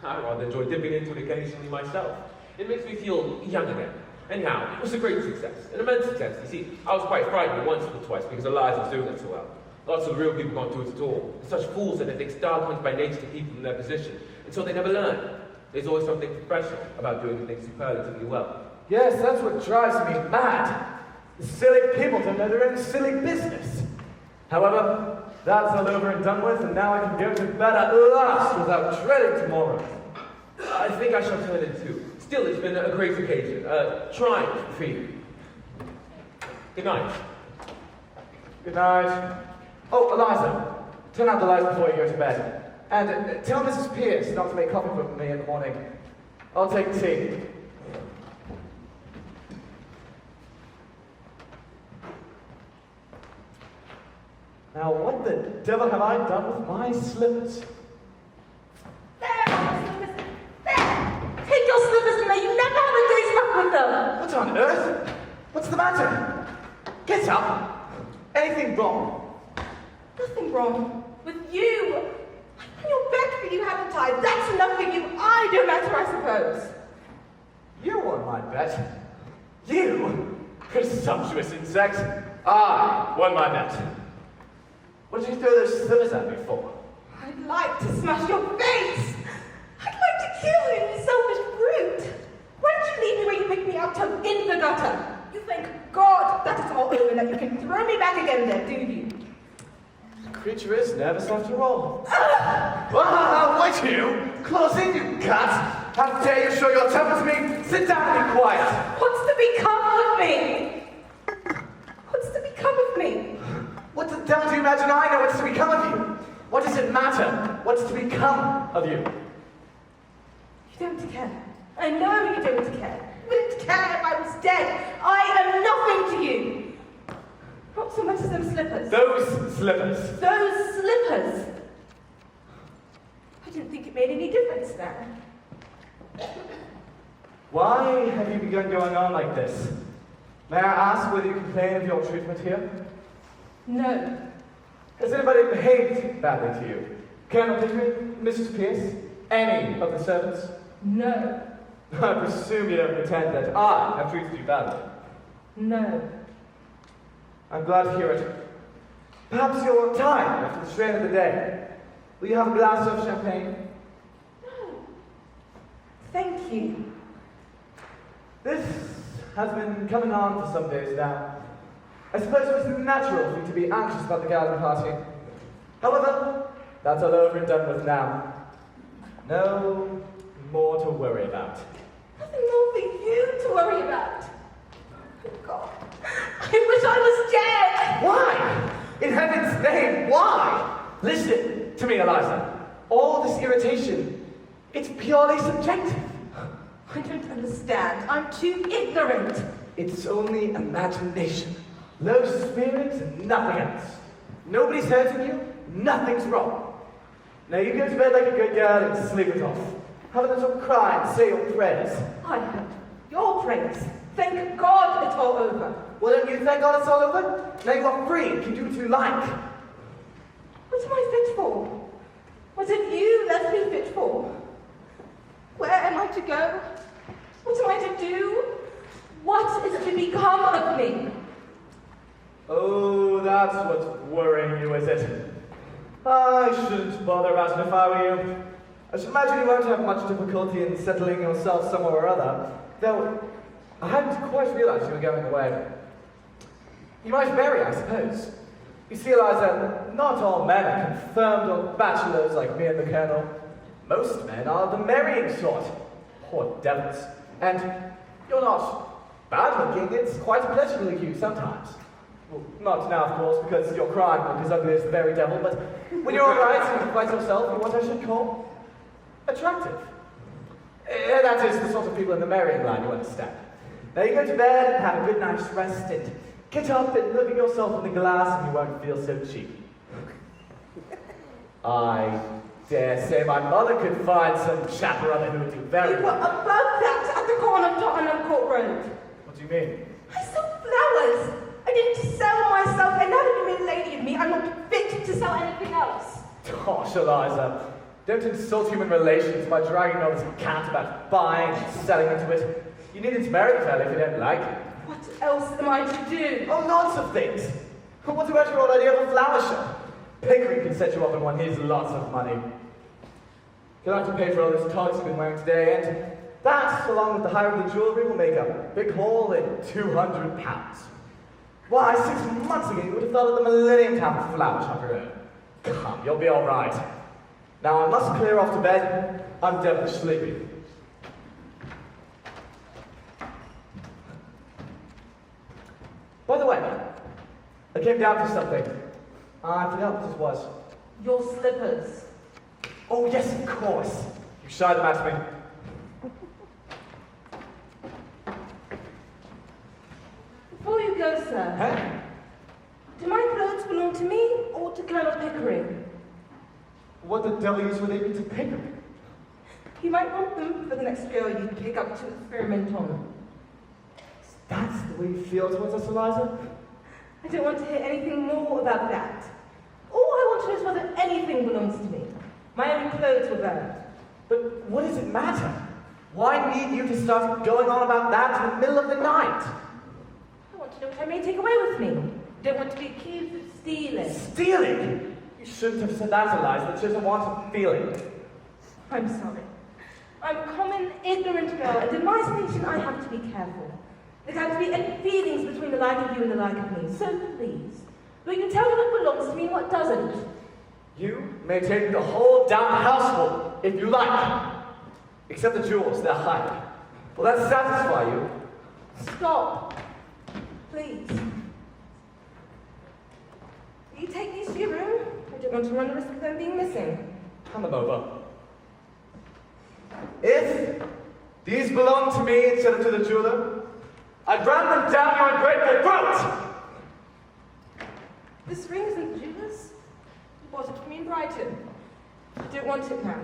I rather enjoy dipping into it occasionally myself. It makes me feel young again. Anyhow, it was a great success, an immense success. You see, I was quite frightened once or twice because Eliza was doing it so well. Lots of real people can't do it at all. They're such fools that they think style comes by nature to people in their position, and so they never learn. There's always something professional about doing the things superlatively well. Yes, that's what drives me mad. The silly people don't know their own silly business. However, that's all over and done with, and now I can go to bed at last without dreading tomorrow. I think I shall turn in too. Still, it's been a great occasion, triumph for you. Good night. Good night. Oh, Eliza, turn out the lights before you go to bed. And tell Mrs. Pierce not to make coffee for me in the morning. I'll take tea. Now, what the devil have I done with my slippers? There are your slippers. There! Take your slippers and may you never have a day's luck with them! What on earth? What's the matter? Get up. Anything wrong? Nothing wrong with you. I've done your bed for you, haven't I? That's enough for you. I don't matter, I suppose. You won my bet. You? Presumptuous insect. I won my bet. What did you throw those slippers at me for? I'd like to smash your face. I'd like to kill you, you selfish brute. Why did you leave me where you picked me up to in the gutter? You thank God that it's all over and that you can throw me back again there, do you? The creature is nervous after all. Would you? Close in, you cat! How dare you show your temper to me? Sit down and be quiet. What's to become of me? What's to become of me? What the devil do you imagine I know what's to become of you? What does it matter? What's to become of you? You don't care. I know you don't care. You wouldn't care if I was dead. I am nothing to you. Not so much as those slippers. Those slippers. Those slippers. I didn't think it made any difference then. Why have you begun going on like this? May I ask whether you complain of your treatment here? No. Has anybody behaved badly to you? Colonel Pickering, Mrs. Pierce, any of the servants? No. I presume you don't pretend that I have treated you badly. No. I'm glad to hear it. Perhaps you're tired after the strain of the day. Will you have a glass of champagne? No. Thank you. This has been coming on for some days now. I suppose it was natural for you to be anxious about the garden party. However, that's all over and done with now. No more to worry about. Nothing more for you to worry about. Oh, God. I wish I was dead. Why? In heaven's name, why? Listen to me, Eliza. All this irritation, it's purely subjective. I don't understand. I'm too ignorant. It's only imagination. Low spirits and nothing else. Nobody's hurting you, nothing's wrong. Now you go to bed like a good girl and sleep it off. Have a little cry and say your prayers. I have your prayers. Thank God it's all over. Well, don't you thank God it's all over? Now you are free and can do what you like. What am I fit for? What have you left me fit for? Where am I to go? What am I to do? What is to become of me? Oh, that's what's worrying you, is it? I shouldn't bother about it if I were you. I should imagine you won't have much difficulty in settling yourself somewhere or other, though I hadn't quite realized you were going away. You might marry, I suppose. You see, Eliza, not all men are confirmed or bachelors like me and the Colonel. Most men are the marrying sort. Poor devils. And you're not bad looking, it's quite a pleasure to look at you sometimes. Well, not now, of course, because your crime look as ugly as the very devil, but when you're alright and quite yourself, you're what I should call attractive. That is the sort of people in the marrying line, you understand. Now you go to bed and have a good night's rest and get up and look at yourself in the glass and you won't feel so cheap. I dare say my mother could find some chap or other who would do very We were well. above that at the corner of Tottenham Court Road. What do you mean? I sold flowers. I didn't sell myself, and now that you made a lady of me, I'm not fit to sell anything else. Gosh, Eliza, don't insult human relations by dragging all this cant about buying and selling into it. You needn't marry the fella if you don't like him. What else am I to do? Oh, lots of things. What about your old idea of a flower shop? Pickering can set you up in one. Here's lots of money. You'll have to pay for all this togs you've been wearing today, and that, along with the hire of the jewellery, will make a big haul in £200. Why, 6 months ago you would have thought of the millennium to have a flower shop your own. Come, you'll be all right. Now I must clear off to bed. I'm devilish sleepy. By the way, I came down for something. I forgot what this was. Your slippers. Oh, yes, of course. You shied them at me. Before you go, sir, Huh? do my clothes belong to me or to Colonel Pickering? What the devil use would they be to Pickering? You might want them for the next girl you pick up to experiment on. That's the way you feel towards us, Eliza? I don't want to hear anything more about that. All I want to know is whether anything belongs to me. My only clothes were burned. But what does it matter? Why need you to start going on about that in the middle of the night? I want to know what I may take away with me. I don't want to be accused of stealing. Stealing? You shouldn't have said that, Eliza. That shows a want of feeling. I'm sorry. I'm a common, ignorant girl, and in my station I have to be careful. There can't be any feelings between the like of you and the like of me, so please. But you can tell me what belongs to me and what doesn't. You may take the whole damn household if you like. Except the jewels, they're hired. Will that satisfy you? Stop. Please. Will you take these to your room? I don't want to run the risk of them being missing. Hand them over. If these belong to me instead of to the jeweler, I'd ram them down your ungrateful throat! This ring isn't Judas. You bought it for me in Brighton. I don't want it now.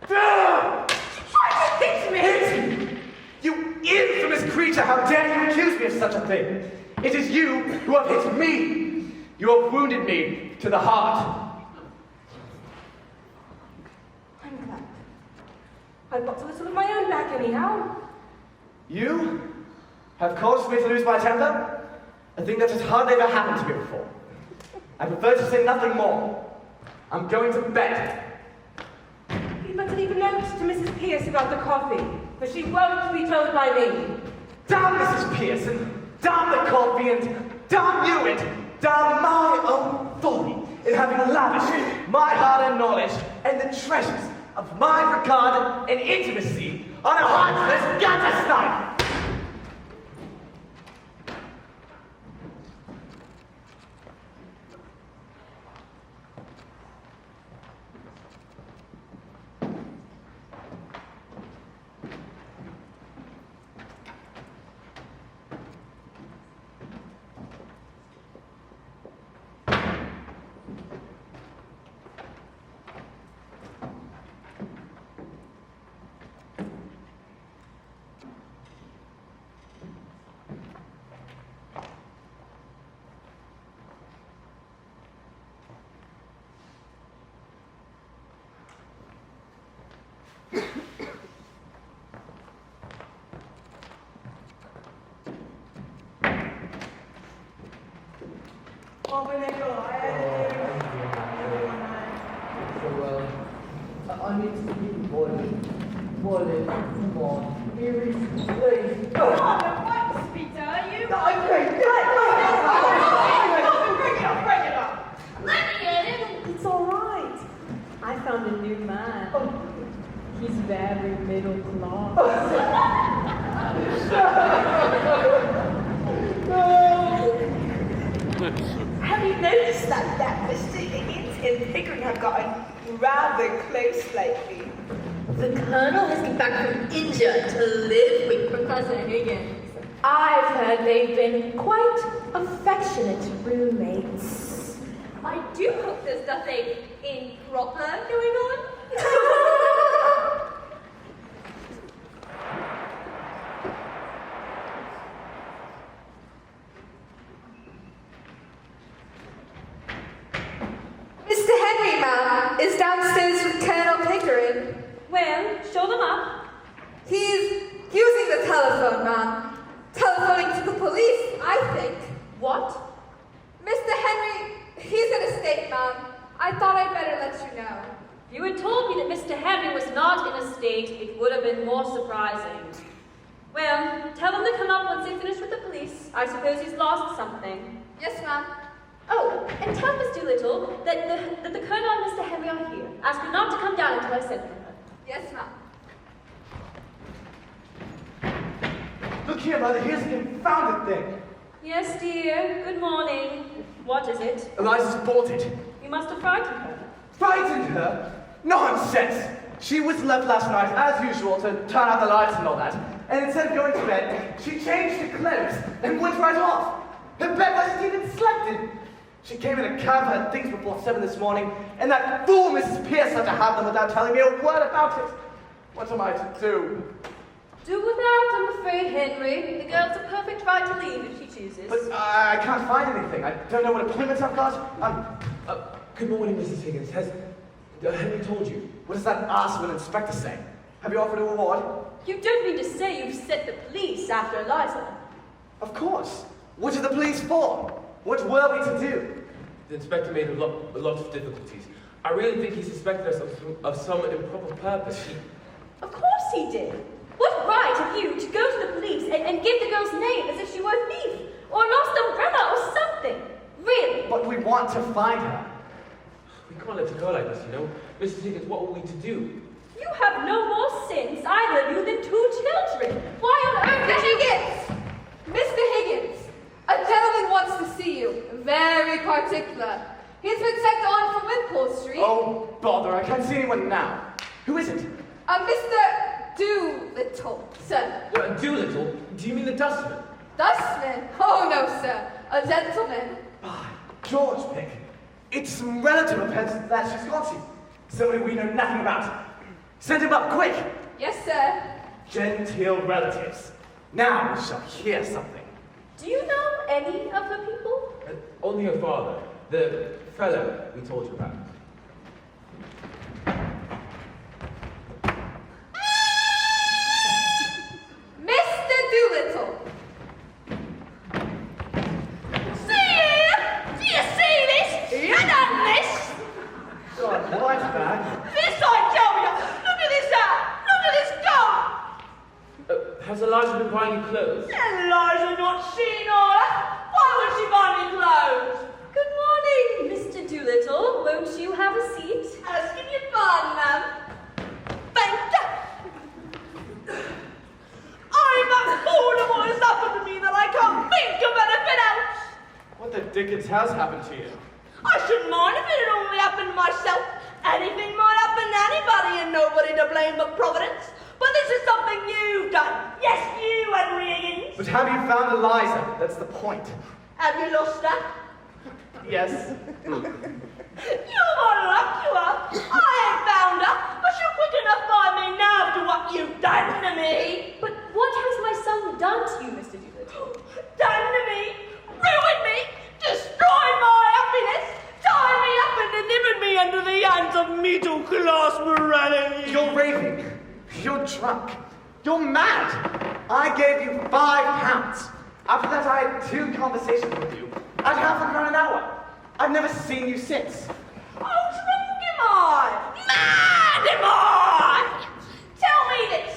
Why did you hit me? Hit me? You infamous creature, how dare you accuse me of such a thing? It is you who have hit me. You have wounded me to the heart. I'm glad. I've got a little of my own back anyhow. You have caused me to lose my temper? A thing that has hardly ever happened to me before. I prefer to say nothing more. I'm going to bed. You'd better leave a note to Mrs. Pierce about the coffee, for she won't be told by me. Damn Mrs. Pearson, damn the coffee, and damn you, and damn my own folly in having lavished my hard-earned knowledge and the treasures of my regard and intimacy on a heartless gutter snipe. I need to speak to Violet. Violet, come on. Here is, please. Come on, what Peter, you? Break it up. Let me in it. It's all right. I found a new man. He's very middle class. Have you noticed that Mr. Higgins and Pickering have gotten rather close lately? The Colonel has come back from India to live with Professor Higgins. I've heard they've been quite affectionate roommates. I do hope there's nothing improper going on. Mr. Henry, ma'am, is downstairs with Colonel Pickering. Well, show them up. He's using the telephone, ma'am. Telephoning to the police, I think. What? Mr. Henry, he's in a state, ma'am. I thought I'd better let you know. If you had told me that Mr. Henry was not in a state, it would have been more surprising. Well, tell them to come up once they finish with the police. I suppose he's lost something. Yes, ma'am. Oh, and tell Miss Doolittle that the Colonel and Mr. Henry are here. Ask her not to come down until I send for her. Yes, ma'am. Look here, Mother, here's a confounded thing. Yes, dear. Good morning. What is it? Eliza's bolted. You must have frightened her. Frightened her? Nonsense! She was left last night, as usual, to turn out the lights and all that. And instead of going to bed, she changed her clothes and went right off. Her bed wasn't even slept in. She came in a cab, had things before 7 this morning, and that fool Mrs. Pierce had to have them without telling me a word about it. What am I to do? Do without, I'm afraid, Henry. The girl's a perfect right to leave if she chooses. But I can't find anything. I don't know what appointments I've got. Good morning, Mrs. Higgins. Has Henry told you? What does that ass of an inspector say? Have you offered a reward? You don't mean to say you've sent the police after Eliza? Of course. What are the police for? What were we to do? The inspector made a lot of difficulties. I really think he suspected us of some improper purpose. Of course he did. What right have you to go to the police and give the girl's name as if she were a thief, or a lost umbrella or something? Really? But we want to find her. We can't let her go like this, you know. Mrs. Higgins, what are we to do? You have no more sense, either of you, than 2 children. Why on earth Mr. Higgins! Mr. Higgins! A gentleman wants to see you. Very particular. He's been sent on from Wimpole Street. Oh, bother. I can't see anyone now. Who is it? Mr. Doolittle, sir. Doolittle? Do you mean the dustman? Dustman? Oh, no, sir. A gentleman. Ah, George Pick. It's some relative of hers that she's got you. Somebody we know nothing about. Send him up, quick! Yes, sir. Genteel relatives. Now we shall hear something. Do you know any of the people? Only her father, the fellow we told you about. Mr. Doolittle. See here? Do you see this? You done this? God, what's that? This I tell you. Look at this hat. Look at this coat. Has Eliza been buying you clothes? Eliza not seen all that. Why would she buy me clothes? Good morning, Mr. Doolittle. Won't you have a seat? Asking your pardon, ma'am. Thank you. I'm that fool of what has happened to me that I can't think of anything else. What the dickens has happened to you? I shouldn't mind if it had only happened to myself. Anything might happen to anybody and nobody to blame but Providence. But this is something you've done. Yes, you, Henry Higgins. But have you found Eliza? That's the point. Have you lost her? Yes. You're more luck you are. I ain't found her, but she'll quick enough find me now after what you've done to me. But what has my son done to you, Mr. Doolittle? Done to me, ruined me, destroyed my happiness, tied me up and delivered me into the hands of middle-class morality. You're raving. You're drunk. You're mad. I gave you £5. After that, I had 2 conversations with you. At £0.50 an hour. I've never seen you since. How drunk am I? Mad! And am I? Tell me this.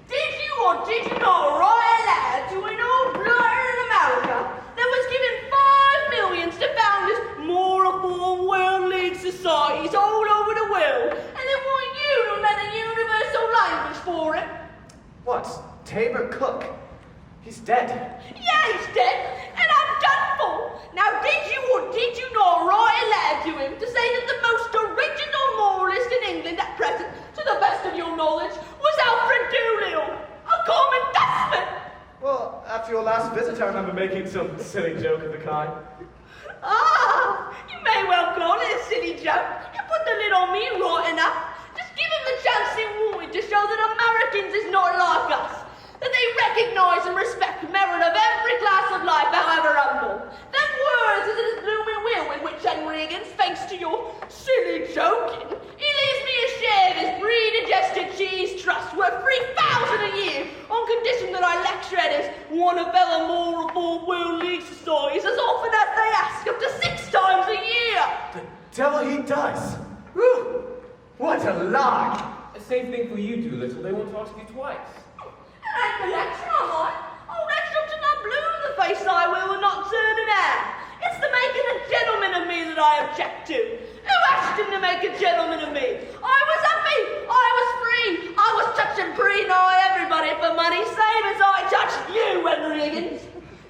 Did you or did you not write a letter to an old lawyer in America that was given $5 million to found this more reform World League societies all over the world, and then want you to learn a universal language for him? What? Tabor Cook? He's dead. Yeah, he's dead, and I'm done for. Now, did you or did you not write a letter to him to say that the most original moralist in England at present, to the best of your knowledge, was Alfred Doolittle, a common dustman? Well, after your last visit, I remember making some silly joke of the kind. Ah, you may well call it a silly joke. You put the lid on me right enough. Just give him the chance he wanted to show that Americans is not like us. That they recognise and respect merit of every class of life, however humble. Then words is his blooming will with which Henry Higgins, thanks to your silly joking, he leaves me a share of his pre-digested cheese trust worth $3,000 a year on condition that I lecture at his one of fellow more reform World League societies as often as they ask, up to 6 times a year. The devil he does. Whew. What a lie. Same thing for you, Doolittle. They want to ask you twice. And the lecture, am I? I'll lecture up to my blue in the face, I will, and not turn an eye. It's the making a gentleman of me that I object to. Who asked him to make a gentleman of me? I was happy, I was free, I was touching pretty nigh everybody for money, same as I touched you, Henry Higgins.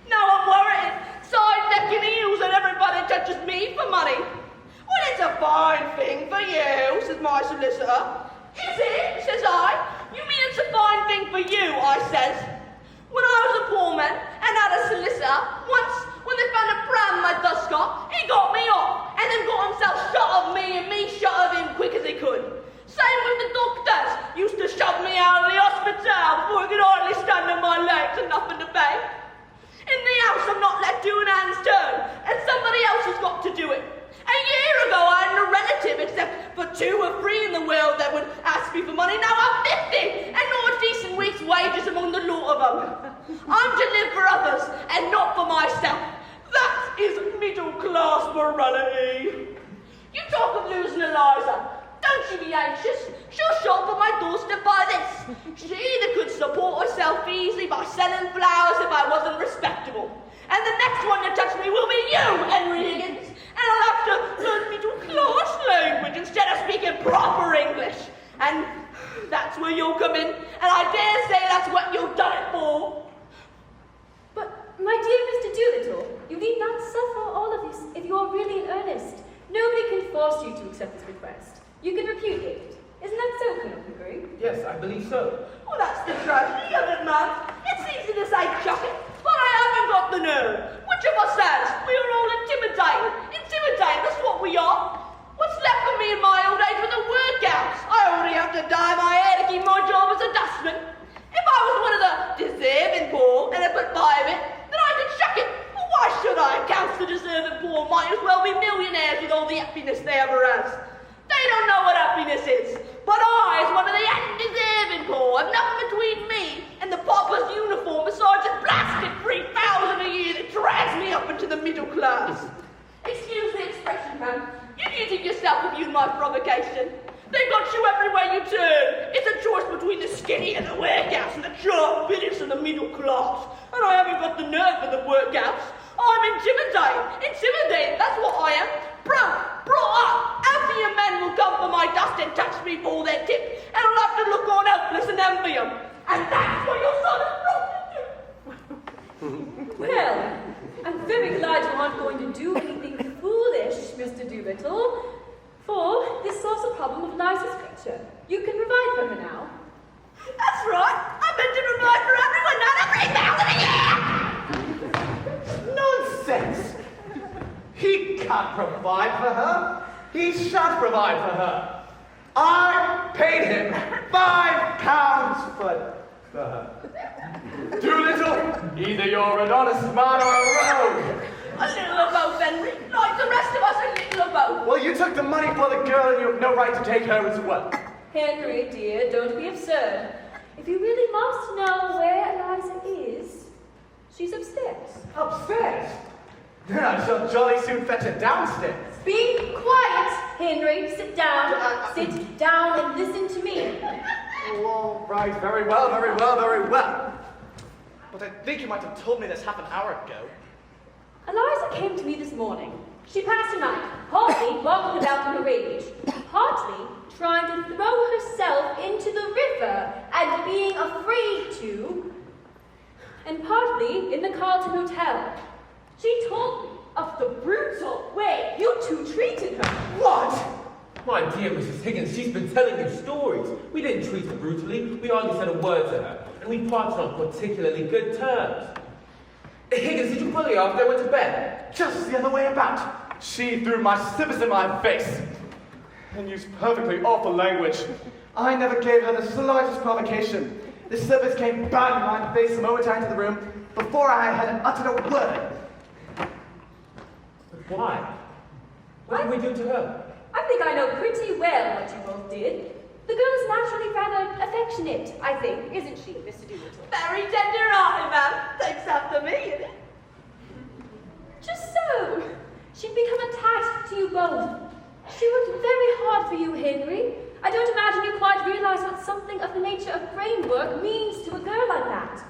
Now I'm worried, side neck and heels, and everybody touches me for money. Well, it's a fine thing for you, says my solicitor. Is it? Says I. You mean it's a fine thing for you, I says. When I was a poor man and had a solicitor, once when they found a pram in my dustcart, he got me off and then got himself shut of me and me shut of him quick as he could. Same with the doctors. Used to shove me out of the hospital before I could hardly stand on my legs and nothing to pay. In the house I'm not let do an hand's turn, and somebody else has got to do it. A year ago I had no relative except for 2 or 3 in the world that would ask me for money. Now I'm 50 and not a decent week's wages among the lot of them. I'm to live for others and not for myself. That is middle class morality. You talk of losing Eliza. Don't you be anxious. She'll shop at my doorstep by this. She that could support herself easily by selling flowers if I wasn't respectable. And the next one to touch me will be you, Henry Higgins. And I'll have to learn middle class language instead of speaking proper English. And that's where you'll come in. And I dare say that's what you've done it for. But, my dear Mr. Doolittle, you need not suffer all of this if you are really in earnest. Nobody can force you to accept this request. You can repudiate it. Isn't that so, Colonel Pickering? Yes, I believe so. Well, that's the tragedy of it, man. It's easy to say chuck it, but I haven't got the nerve. Which of us has? We are all intimidated. Intimidated, that's what we are. What's left of me in my old age with the workouts? I already have to dye my hair to keep my job as a dustman. If I was one of the deserving poor and I put by of it, then I could chuck it. But why should I? Accounts the deserving poor might as well be millionaires with all the happiness they ever has. They don't know what happiness is. But I, as one of the undeserving poor, have nothing between me and the pauper's uniform besides a blasted $3,000 a year that drags me up into the middle class. Excuse the expression, ma'am. You muted yourself if you my provocation. They got you everywhere you turn. It's a choice between the skinny and the workouts and the sharp business and the middle class. And I haven't got the nerve for the workouts. I'm intimidated. Intimidated, that's what I am. Broke, brought up. Healthier men will come for my dust and touch me for their tip. And I'll have to look on helpless and envy them. And that's what your son has brought me to. Well, I'm very glad you aren't going to do anything foolish, Mr. Doolittle. For this solves the problem of Liza's picture. You can provide for her now. That's right. I'm meant to provide for everyone, not $3,000 a year. Nonsense! He can't provide for her. He shan't provide for her. I paid him £5 for her. Doolittle, either you're an honest man or a rogue. A little of both, Henry. Like the rest of us, a little of both. Well, you took the money for the girl and you have no right to take her as well. Henry, dear, don't be absurd. If you really must know where Eliza is, she's upstairs. Upstairs? Then I shall jolly soon fetch her downstairs. Be quiet, Henry, sit down. Sit down and listen to me. Oh, all right, very well, very well, very well. But I think you might have told me this half an hour ago. Eliza came to me this morning. She passed a night, partly walking about in a rage, partly trying to throw herself into the river and being afraid to, and partly in the Carlton Hotel. She told me of the brutal way you two treated her. What? My dear Mrs. Higgins, she's been telling you stories. We didn't treat her brutally. We hardly said a word to her. And we parted on particularly good terms. Higgins, did you bully her after I went to bed? Just the other way about. She threw my slippers in my face and used perfectly awful language. I never gave her the slightest provocation. The slippers came bang in my face the moment I entered the room before I had uttered a word. But why? What did we do to her? I think I know pretty well what you both did. The girl is naturally rather affectionate, I think, isn't she, Mr. Doolittle? Very tender-hearted, ma'am. Takes after me, innit? Just so. She'd become attached to you both. She worked very hard for you, Henry. I don't imagine you quite realize what something of the nature of brain work means to a girl like that.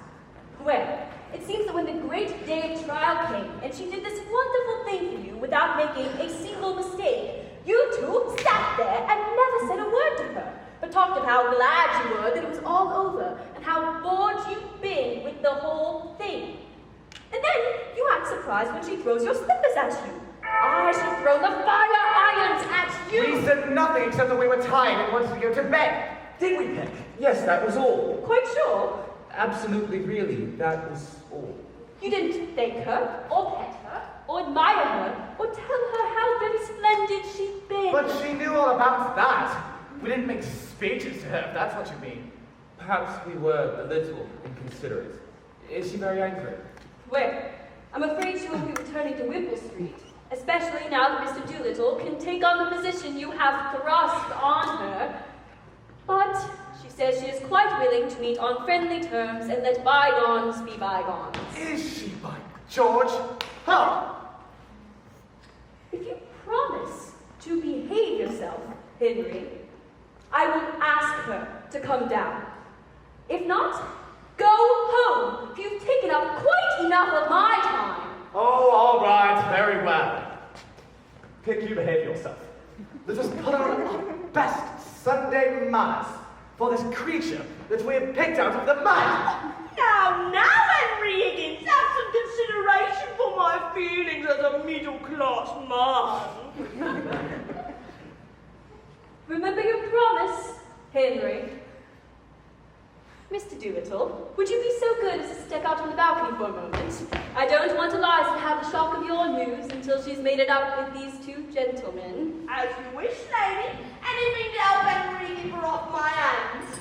Well, it seems that when the great day of trial came, and she did this wonderful thing for you without making a single mistake, you two sat there and never said a word to her, but talked of how glad you were that it was all over, and how bored you'd been with the whole thing. And then you act surprised when she throws your slippers at you. I should have thrown the fire irons at you. We said nothing except that we were tired and wanted to go to bed. Did we, Pick? Yes, that was all. Quite sure? Absolutely, really, that was all. You didn't thank her, or pet her, or admire her, or tell her how very splendid she'd been. But she knew all about that. We didn't make speeches to her, if that's what you mean. Perhaps we were a little inconsiderate. Is she very angry? Well, I'm afraid she won't be returning to Whipple Street, especially now that Mr. Doolittle can take on the position you have thrust on her. But she says she is quite willing to meet on friendly terms and let bygones be bygones. Is she, by George? How? If you promise to behave yourself, Henry, I will ask her to come down. If not, go home. You've taken up quite enough of my time. Oh, all right, very well. Pick, you behave yourself. Let us put on our best Sunday manners for this creature that we have picked out of the mud. Now, Henry Higgins, have some consideration for my feelings as a middle-class man. Remember your promise, Henry. Mr. Doolittle, would you be so good as to step out on the balcony for a moment? I don't want Eliza to have the shock of your news until she's made it out with these two gentlemen. As you wish, lady. Anything to help Henry keep her off my hands.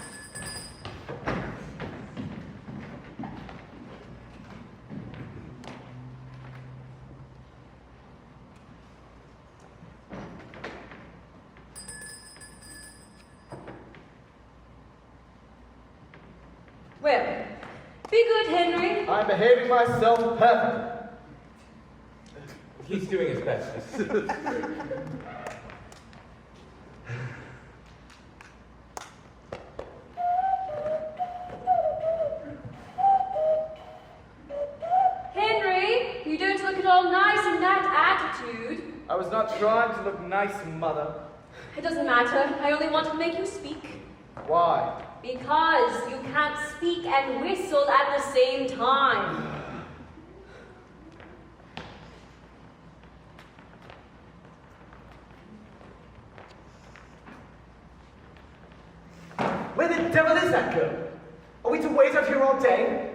Well, be good, Henry. I'm behaving myself perfectly. He's doing his best. Henry, you don't look at all nice in that attitude. I was not trying to look nice, Mother. It doesn't matter. I only wanted to make you speak. Why? Because you can't speak and whistle at the same time. Where the devil is that girl? Are we to wait out here all day?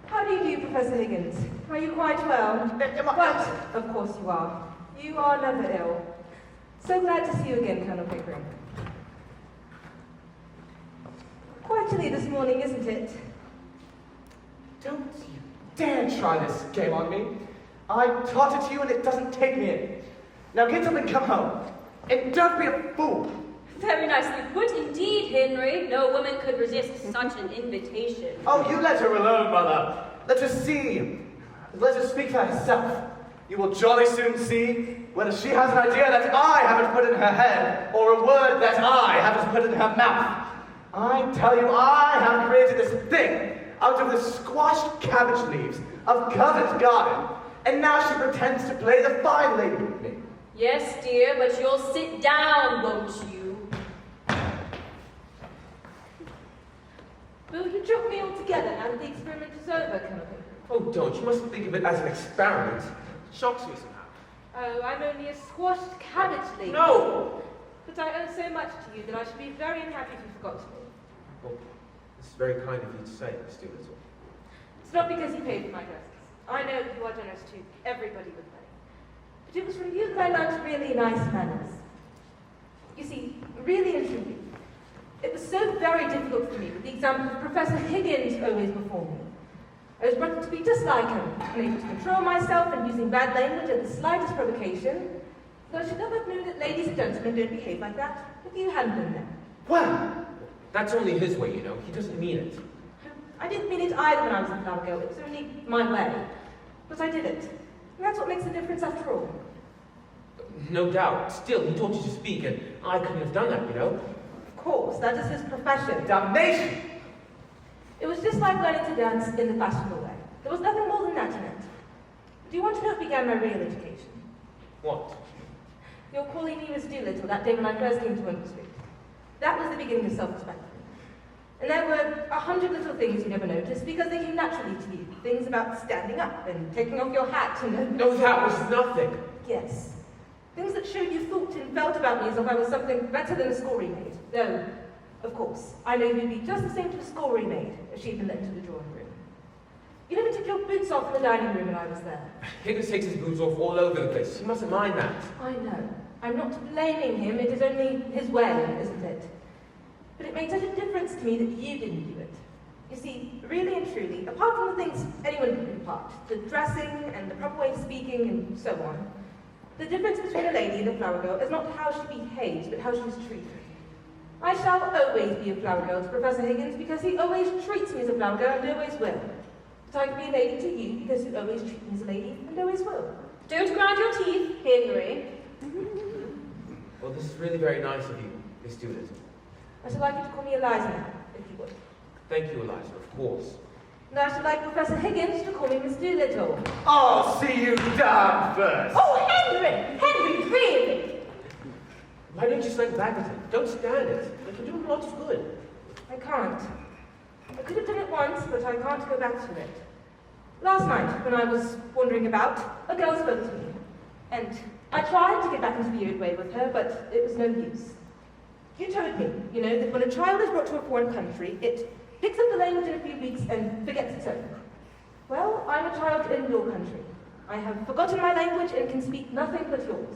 How do you do, Professor Higgins? Are you quite well? But, of course you are. You are never ill. So glad to see you again, Colonel Pickering. Quite chilly this morning, isn't it? Don't you dare try this game on me. I taught it to you and it doesn't take me in. Now get up and come home. And don't be a fool. Very nicely put indeed, Henry. No woman could resist such an invitation. Oh, you let her alone, Mother. Let her see. Let her speak for herself. You will jolly soon see whether she has an idea that I haven't put in her head, or a word that I haven't put in her mouth. I tell you, I have created this thing out of the squashed cabbage leaves of Covent Garden, and now she pretends to play the fine lady with me. Yes, dear, but you'll sit down, won't you? Will you drop me altogether now that the experiment is over, Colonel? Oh, don't. You mustn't think of it as an experiment. It shocks me somehow. Oh, I'm only a squashed cabbage leaf. No! But I owe so much to you that I should be very unhappy if you forgot me. Well, it's very kind of you to say, Miss Doolittle. It's not because you paid for my dresses. I know you are generous to everybody with money. But it was from you that I learned really nice manners. You see, really and truly, it was so very difficult for me with the example of Professor Higgins always before me. I was brought up to be just like him, unable to control myself and using bad language at the slightest provocation. Though I should never have known that ladies and gentlemen don't behave like that if you hadn't been there. Well, that's only his way, you know. He doesn't mean it. I didn't mean it either when I was a flower girl. It was only my way. But I did it. And that's what makes the difference after all. No doubt. Still, he taught you to speak, and I couldn't have done that, you know. Of course, that is his profession. Damnation! It was just like learning to dance in the fashionable way. There was nothing more than that in it. Do you want to know what began my real education? What? Your calling me Miss Doolittle that day when I first came to Wimble Street. That was the beginning of self-respect. And there were 100 little things you never noticed because they came naturally to you. Things about standing up and taking off your hat and... No, that was nothing. Yes. Things that showed you thought and felt about me as if I was something better than a scoring maid. Though, of course, I know you'd be just the same to a scoring maid if she'd been let into the drawing room. You never took your boots off in the dining room when I was there. Higgins takes his boots off all over the place. You mustn't mind that. I know. I'm not blaming him. It is only his way, isn't it? But it made such a difference to me that you didn't do it. You see, really and truly, apart from the things anyone can impart, the dressing and the proper way of speaking and so on, the difference between a lady and a flower girl is not how she behaves, but how she's treated. I shall always be a flower girl to Professor Higgins because he always treats me as a flower girl and always will. But I can be a lady to you because you always treat me as a lady and always will. Don't grind your teeth, Henry. Well, this is really very nice of you, Miss Doolittle. I should like you to call me Eliza now, if you would. Thank you, Eliza, of course. And I should like Professor Higgins to call me Miss Doolittle. I'll see you down first. Oh, Henry! Henry, really? Why don't you slink back at him? Don't stand it. It can do him lots of good. I can't. I could have done it once, but I can't go back to it. Last night, when I was wandering about, a girl spoke to me. And I tried to get back into the old way with her, but it was no use. You told me, you know, that when a child is brought to a foreign country, it picks up the language in a few weeks and forgets its own. Well, I'm a child in your country. I have forgotten my language and can speak nothing but yours.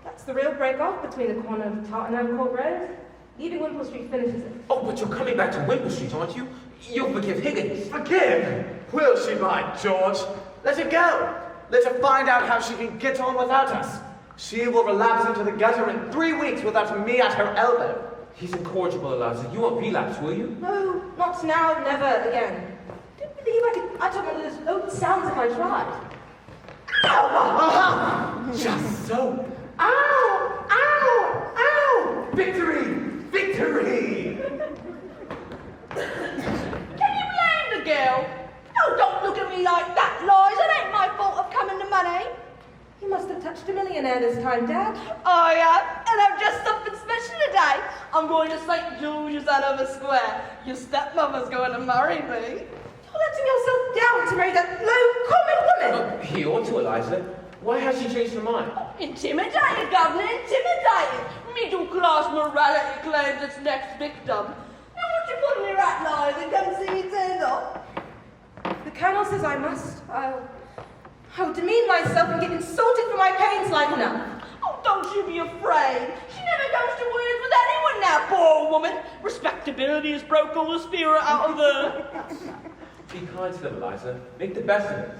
That's the real break-off between the corner of Tottenham Court Road. Leaving Wimble Street finishes it. Oh, but you're coming back to Wimble Street, aren't you? You'll forgive Higgins. Forgive? Will she, by George? Let her go. Let her find out how she can get on without us. She will relapse into the gutter in 3 weeks without me at her elbow. He's incorrigible, Eliza. You won't relapse, will you? No, not now, never again. I don't believe I could utter one of those old sounds if I tried. Ow! Aha! Just so. Ow! Ow! Ow! Victory! Victory! Can you blame the girl? Oh, don't look at me like that, Liza. It ain't my fault of coming to money. You must have touched a millionaire this time, Dad. I am, and I've just something special today. I'm going to St. George's Hanover Square. Your stepmother's going to marry me. You're letting yourself down to marry that low, common woman. He ought to, Eliza. Why has she changed her mind? Intimidated, Governor, intimidated. Middle-class morality claims its next victim. Now, what you put in your hat, Liza? Come see me turn up. The Colonel says I must. I'll demean myself and get insulted for my pains like enough. Oh, don't you be afraid. She never goes to words with anyone now, poor woman. Respectability has broke all the spirit out of her. Be kind to them, Eliza. Make the best of it.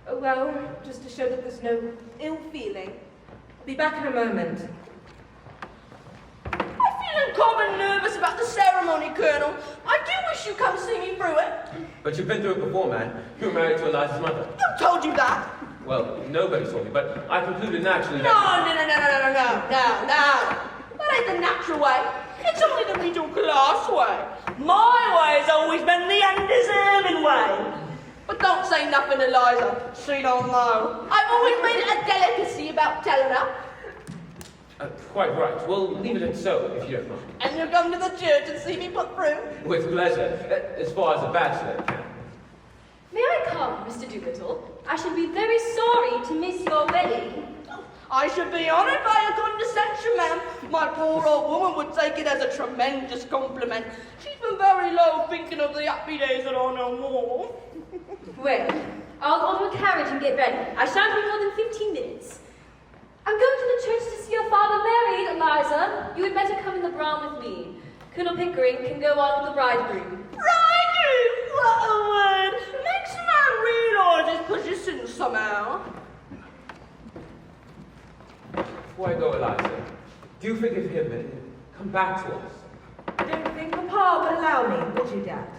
Oh, well, just to show that there's no ill feeling. I'll be back in a moment. I feel uncommon nervous about the ceremony, Colonel. I do wish you'd come see me through it. But you've been through it before, man. You were married to Eliza's mother. Who told you that? Well, nobody saw me, but I concluded naturally No, that... That ain't the natural way. It's only the middle class way. My way has always been the undeserving way. But don't say nothing, Eliza. She don't know. I've always made it a delicacy about telling her. Quite right. We'll leave it at so, if you don't mind. And you'll come to the church and see me put through. With pleasure, as far as a bachelor can. May I come, Mr. Doolittle? I should be very sorry to miss your wedding. I should be honoured by your condescension, ma'am. My poor old woman would take it as a tremendous compliment. She's been very low thinking of the happy days that are no more. Well, I'll order a carriage and get ready. I shan't be more than 15 minutes. I'm going to the church to see your father married, Eliza. You had better come in the brougham with me. Colonel Pickering can go on with the bridegroom. Bridegroom? What a word! Makes a man realise his position somehow. Before I go, Eliza, do forgive him and come back to us. I don't think Papa would allow me, would you, Dad?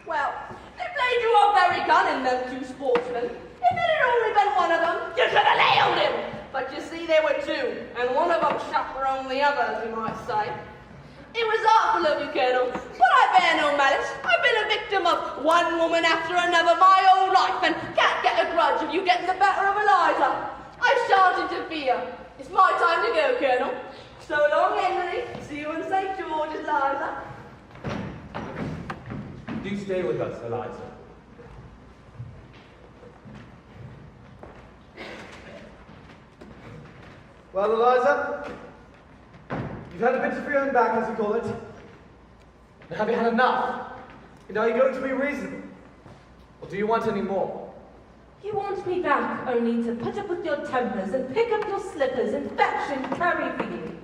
Well, they played you off very cunning, them two sportsmen. If it had only been one of them, you could have nailed him. But you see, there were two, and one of them chaperoned the other, as you might say. It was artful of you, Colonel, but I bear no malice. I've been a victim of one woman after another my whole life, and can't get a grudge of you getting the better of Eliza. I shan't interfere. It's my time to go, Colonel. So long, Henry. See you in St. George's, Eliza. Do stay with us, Eliza. Well, Eliza, you've had a bit of your own back, as you call it. But have you had enough? And are you going to be reasonable? Or do you want any more? You want me back only to put up with your tempers and pick up your slippers and fetch and carry for you.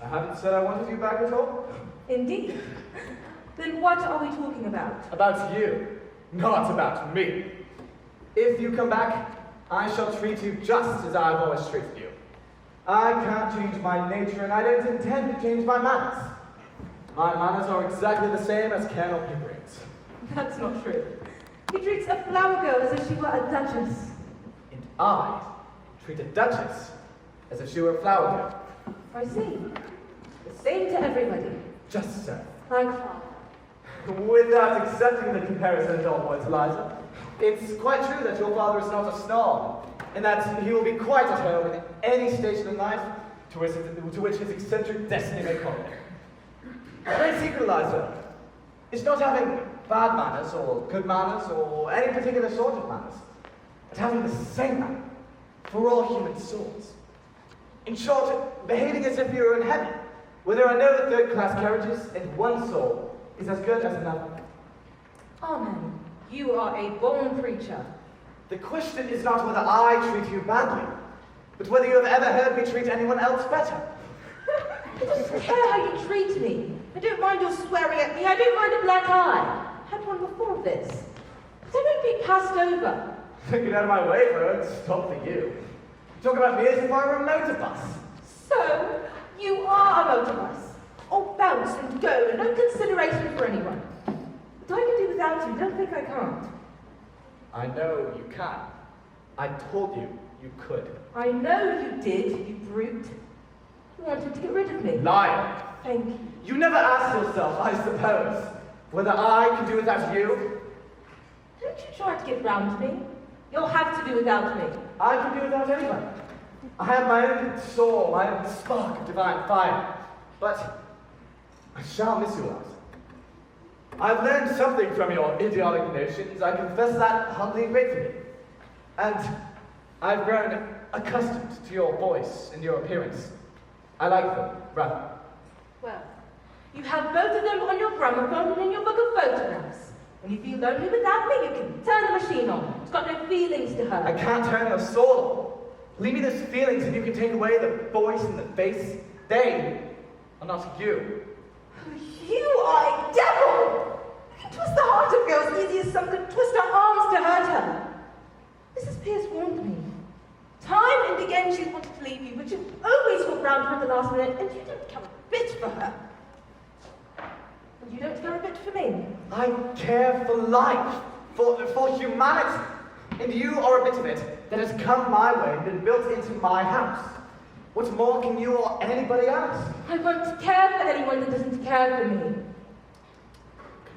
I haven't said I wanted you back at all. Indeed. Then what are we talking about? About you, not about me. If you come back, I shall treat you just as I've always treated you. I can't change my nature, and I don't intend to change my manners. My manners are exactly the same as Colonel Pickering's. That's not true. He treats a flower girl as if she were a duchess. And I treat a duchess as if she were a flower girl. I see. The same to everybody. Just so. Like father. Without accepting the comparison at all, Eliza, it's quite true that your father is not a snob, and that he will be quite at home in any station in life to which his eccentric destiny may call him. The great secret, Eliza, is not having bad manners or good manners or any particular sort of manners, but having the same manner for all human souls. In short, behaving as if you were in heaven, where there are no third-class carriages and one soul is as good as another. Amen. You are a born preacher. The question is not whether I treat you badly, but whether you have ever heard me treat anyone else better. I don't care how you treat me. I don't mind your swearing at me. I don't mind a black eye. I had one before this. But I won't be passed over. Get out of my way, bro. Stop for you. Talk about me as if I were a motor bus. So, you are a motor bus. Oh, bounce and go, and no consideration for anyone. But I can do without you. Don't think I can't. I know you can. I told you you could. I know you did, you brute. You wanted to get rid of me. Liar. Thank you. You never asked yourself, I suppose, whether I can do without you. Don't you try to get round me. You'll have to do without me. I can do without anyone. I have my own soul, my own spark of divine fire. But I shall miss you, Eliza. I've learned something from your idiotic notions. I confess that humbly and gratefully. And I've grown accustomed to your voice and your appearance. I like them, rather. Well, you have both of them on your gramophone and in your book of photographs. When you feel lonely without me, you can turn the machine on. It's got no feelings to hurt. I can't turn your soul on. Leave me those feelings and you can take away the voice and the face. They are not you. You are a devil! You can twist the heart of girls easy as some could twist her arms to hurt her. Mrs. Pierce warned me. Time and again she's wanted to leave you, but you always walk round her at the last minute, and you don't care a bit for her. And you don't care a bit for me. I care for life, for humanity, and you are a bit of it. that has come my way and been built into my house. What more can you or anybody ask? I won't care for anyone that doesn't care for me.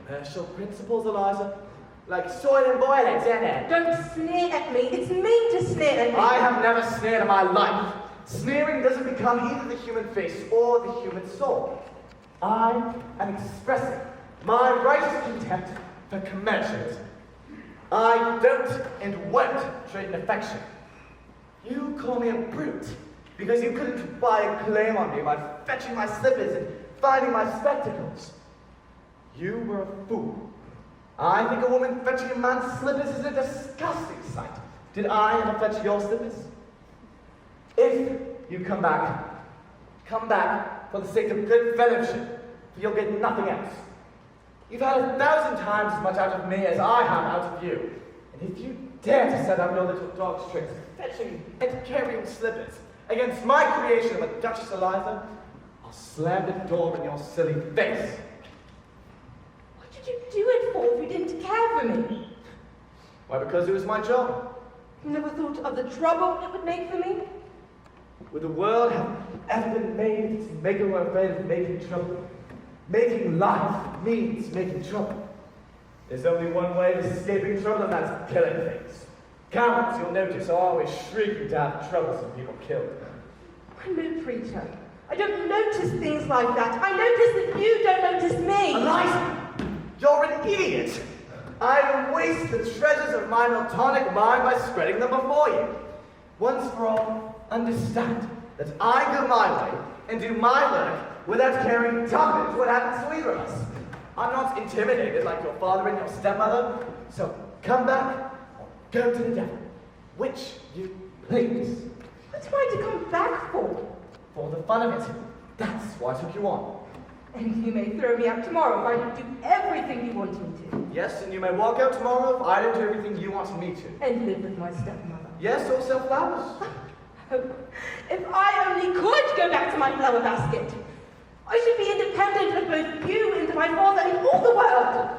Commercial principles, Eliza? Like soil and violets, isn't it? Don't sneer at me. It's mean to sneer at me. I have never sneered in my life. Sneering doesn't become either the human face or the human soul. I am expressing my righteous contempt for commercialism. I don't and won't trade in affection. You call me a brute because you couldn't buy a claim on me by fetching my slippers and finding my spectacles. You were a fool. I think a woman fetching a man's slippers is a disgusting sight. Did I ever fetch your slippers? If you come back for the sake of good fellowship, for you'll get nothing else. You've had 1,000 times as much out of me as I have out of you. And if you dare to set up your little dog's tricks, fetching and carrying slippers against my creation of a Duchess Eliza, I'll slam the door in your silly face. What did you do it for if you didn't care for me? Why, because it was my job. You never thought of the trouble it would make for me? Would the world have ever been made to make her afraid of making trouble? Making life means making trouble. There's only one way of escaping trouble, and that's killing things. Cowards, you'll notice, are always shrieking to have troublesome people killed. I'm no preacher. I don't notice things like that. I notice that you don't notice me. Eliza, you're an idiot. I waste the treasures of my Miltonic mind by spreading them before you. Once for all, understand that I go my way and do my work without caring tuppence what happens to either of us. I'm not intimidated like your father and your stepmother, so come back or go to the devil. Which you please. What am I to come back for? For the fun of it. That's why I took you on. And you may throw me out tomorrow if I don't do everything you want me to. Yes, and you may walk out tomorrow if I don't do everything you want me to. And live with my stepmother. Yes, or sell flowers. If I only could go back to my flower basket. I should be independent of both you and my father and all the world.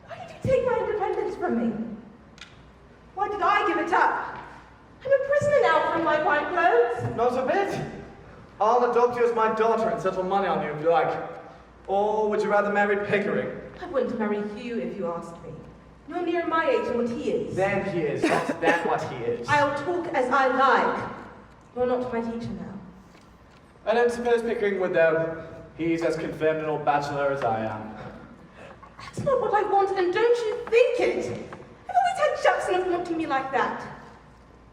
Why did you take my independence from me? Why did I give it up? I'm a prisoner now from my fine clothes. Not a bit. I'll adopt you as my daughter and settle money on you if you like. Or would you rather marry Pickering? I wouldn't marry Hugh if you asked me. You're near my age and what he is. Then he is, not then what he is. I'll talk as I like. You're not my teacher now. I don't suppose Pickering would, though. He's as confirmed an old bachelor as I am. That's not what I want, and don't you think it? I've always had Jackson of wanting me like that.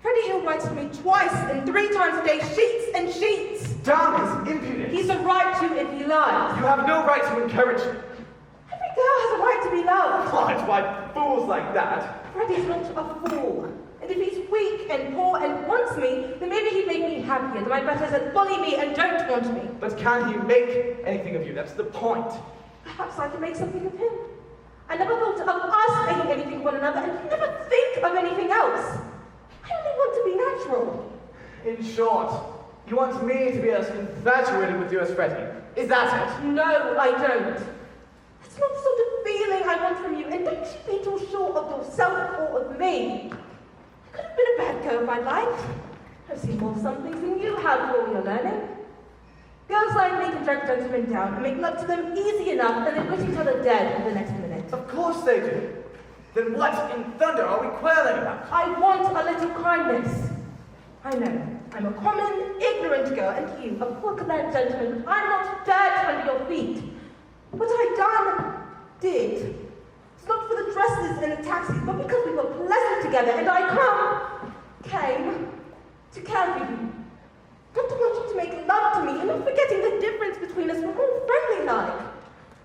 Freddie Hill writes to me twice and 3 times a day, sheets and sheets. Damn his impudence! He's a right to if he likes. You have no right to encourage him. Every girl has a right to be loved. What? By fools like that? Freddie's not a fool. And if he's weak and poor and wants me, then maybe he'd make me happier than my betters that bully me and don't want me. But can he make anything of you? That's the point. Perhaps I can make something of him. I never thought of us making anything of one another, and you never think of anything else. I only want to be natural. In short, you want me to be as infatuated with you as Freddie. Is that it? No, I don't. That's not the sort of feeling I want from you, and don't you be too sure of yourself or of me. I could have been a bad girl if I liked. I've seen more some things than you have for all your learning. Girls like me can drag gentlemen down and make love to them easy enough and then wish each other dead for the next minute. Of course they do. Then what in thunder are we quarreling about? I want a little kindness. I know, I'm a common, ignorant girl, and you, a poor clad gentleman, but I'm not dirt under your feet. What I did, it's not for the dresses and the taxis, but because we were pleasant together, and I came to care for you. Not to want you to make love to me, and not forgetting the difference between us, we're all friendly like.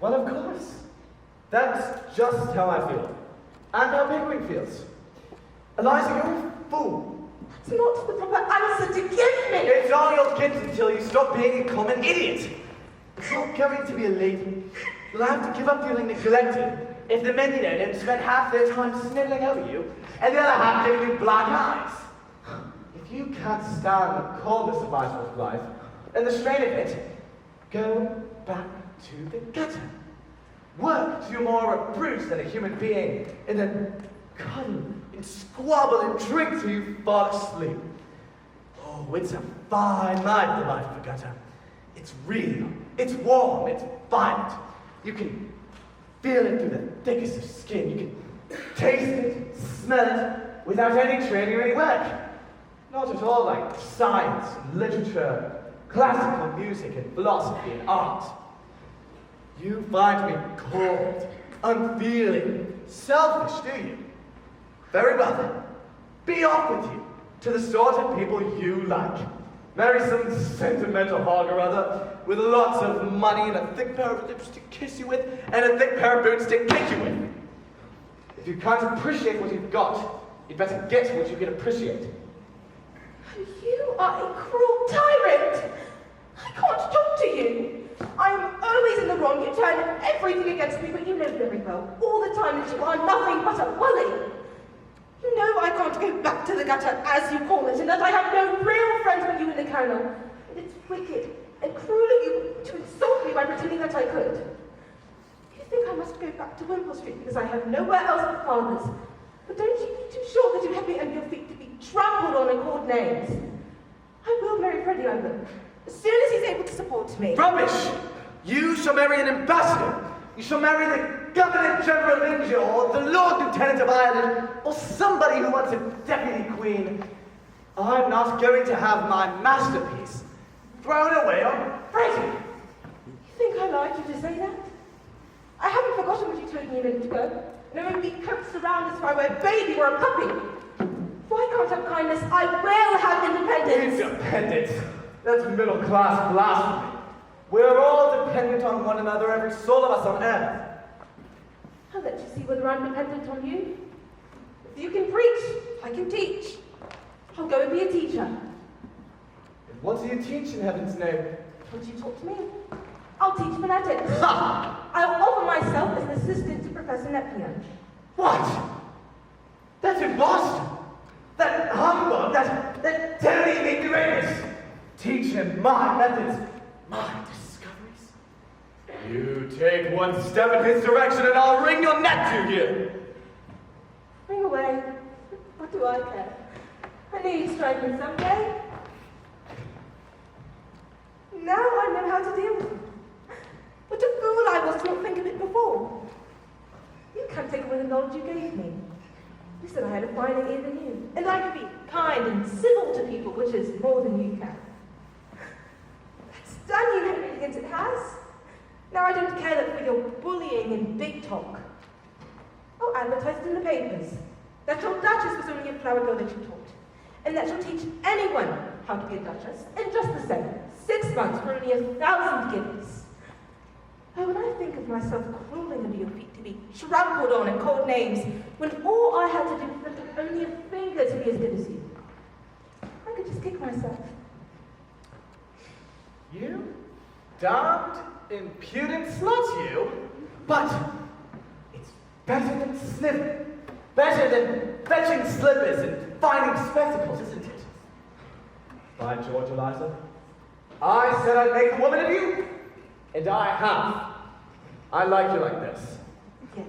Well, of course. That's just how I feel. And how Pickering feels. Eliza, you're a fool. That's not the proper answer to give me. It's all you'll get until you stop being a common idiot. It's not going to be a lady. You'll have to give up feeling neglected if the men you know don't spend half their time sniveling over you and the other half giving you black eyes. If you can't stand the coldness of my life and the strain of it, go back to the gutter. Work till you're more a brute than a human being, and then cuddle and squabble and drink till you fall asleep. Oh, it's a fine life, the life of a gutter. It's real, it's warm, it's violent. You can feel it through the thickest of skin. You can taste it, smell it, without any training or any work. Not at all like science and literature, classical music and philosophy and art. You find me cold, unfeeling, selfish, do you? Very well then. Be off with you to the sort of people you like. Marry some sentimental hog or other with lots of money and a thick pair of lips to kiss you with and a thick pair of boots to kick you with. If you can't appreciate what you've got, you'd better get what you can appreciate. You are a cruel tyrant. I can't talk to you. I am always in the wrong. You turn everything against me, but you know very well all the time that you are nothing but a bully. You know I can't go back to the gutter, as you call it, and that I have no real friends but you and the Colonel. And it's wicked and cruel of you to insult me by pretending that I could. You think I must go back to Wimpole Street because I have nowhere else but father's. But don't you be too sure that you have me under your feet to be trampled on and called names. I will marry Freddie, I will. As soon as he's able to support me. Rubbish! You shall marry an ambassador. You shall marry the Governor General of India, or the Lord Lieutenant of Ireland, or somebody who wants a deputy queen. I'm not going to have my masterpiece thrown away on Freddie. You think I lied to you to say that? I haven't forgotten what you told me a minute ago. No one be coaxed around as if I were a baby or a puppy. If I can't have kindness, I will have independence. Independence? That's middle-class blasphemy. We're all dependent on one another, every soul of us on earth. I'll let you see whether I'm dependent on you. If you can preach, I can teach. I'll go and be a teacher. And what do you teach, in heaven's name? What you taught to me? I'll teach phonetics. Ha! I'll offer myself as an assistant to Professor Nepion. What? That's in Boston. That humbug, that dirty ignoramus. Teach him my methods, my discoveries. You take one step in his direction and I'll wring your neck to you. Bring away. What do I care? I knew you'd strike me someday. Now I know how to deal with him. What a fool I was to not think of it before. You can't take away the knowledge you gave me. You said I had a finer ear than you, and I could be kind and civil to people, which is more than you can. That's done you, Henry Higgins, it has. Now I don't care that for your bullying and big talk. I'll advertise it in the papers. That your Duchess was only a flower girl that you taught, and that you'll teach anyone how to be a Duchess, and just the same, 6 months for only 1,000 guineas. Oh, when I think of myself crawling under your feet to be trampled on and called names, when all I had to do was lift up only a finger to be as good as you, I could just kick myself. You damned, impudent slut, you. But it's better than sniffing, better than fetching slippers and finding spectacles, isn't it? By George, Eliza, I said I'd make a woman of you, and I have. I like you like this. Yes.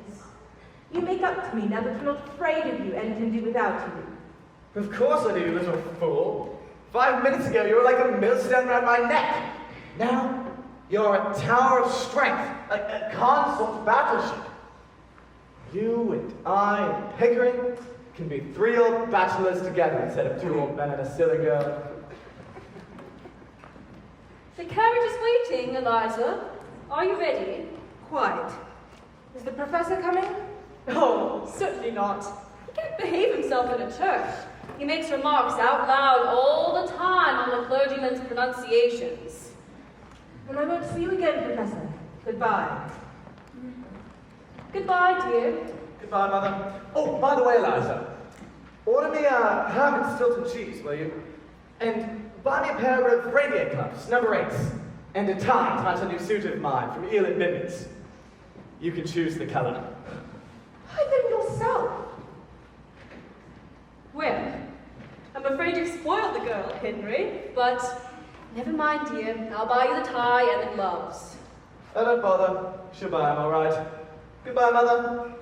You make up to me now that I'm not afraid of you and can do without you. Of course I do, you little fool. 5 minutes ago, you were like a millstone around my neck. Now, you're a tower of strength, a consort battleship. You and I and Pickering can be 3 old bachelors together instead of 2 old men and a silly girl. The carriage is waiting, Eliza. Are you ready? Quite. Is the professor coming? Oh, certainly not. He can't behave himself in a church. He makes remarks out loud all the time on the clergyman's pronunciations. And I won't see you again, Professor. Goodbye. Goodbye, dear. Goodbye, Mother. Oh, by the way, Eliza, order me a ham and Stilton cheese, will you? And buy me a pair of reindeer cuffs, number 8s, and a tie to match a new suit of mine from Eel and Mittens. You can choose the color. Buy them yourself. Well, I'm afraid you've spoiled the girl, Henry, but never mind, dear. I'll buy you the tie and the gloves. Oh, don't bother. She'll buy them, all right. Goodbye, Mother.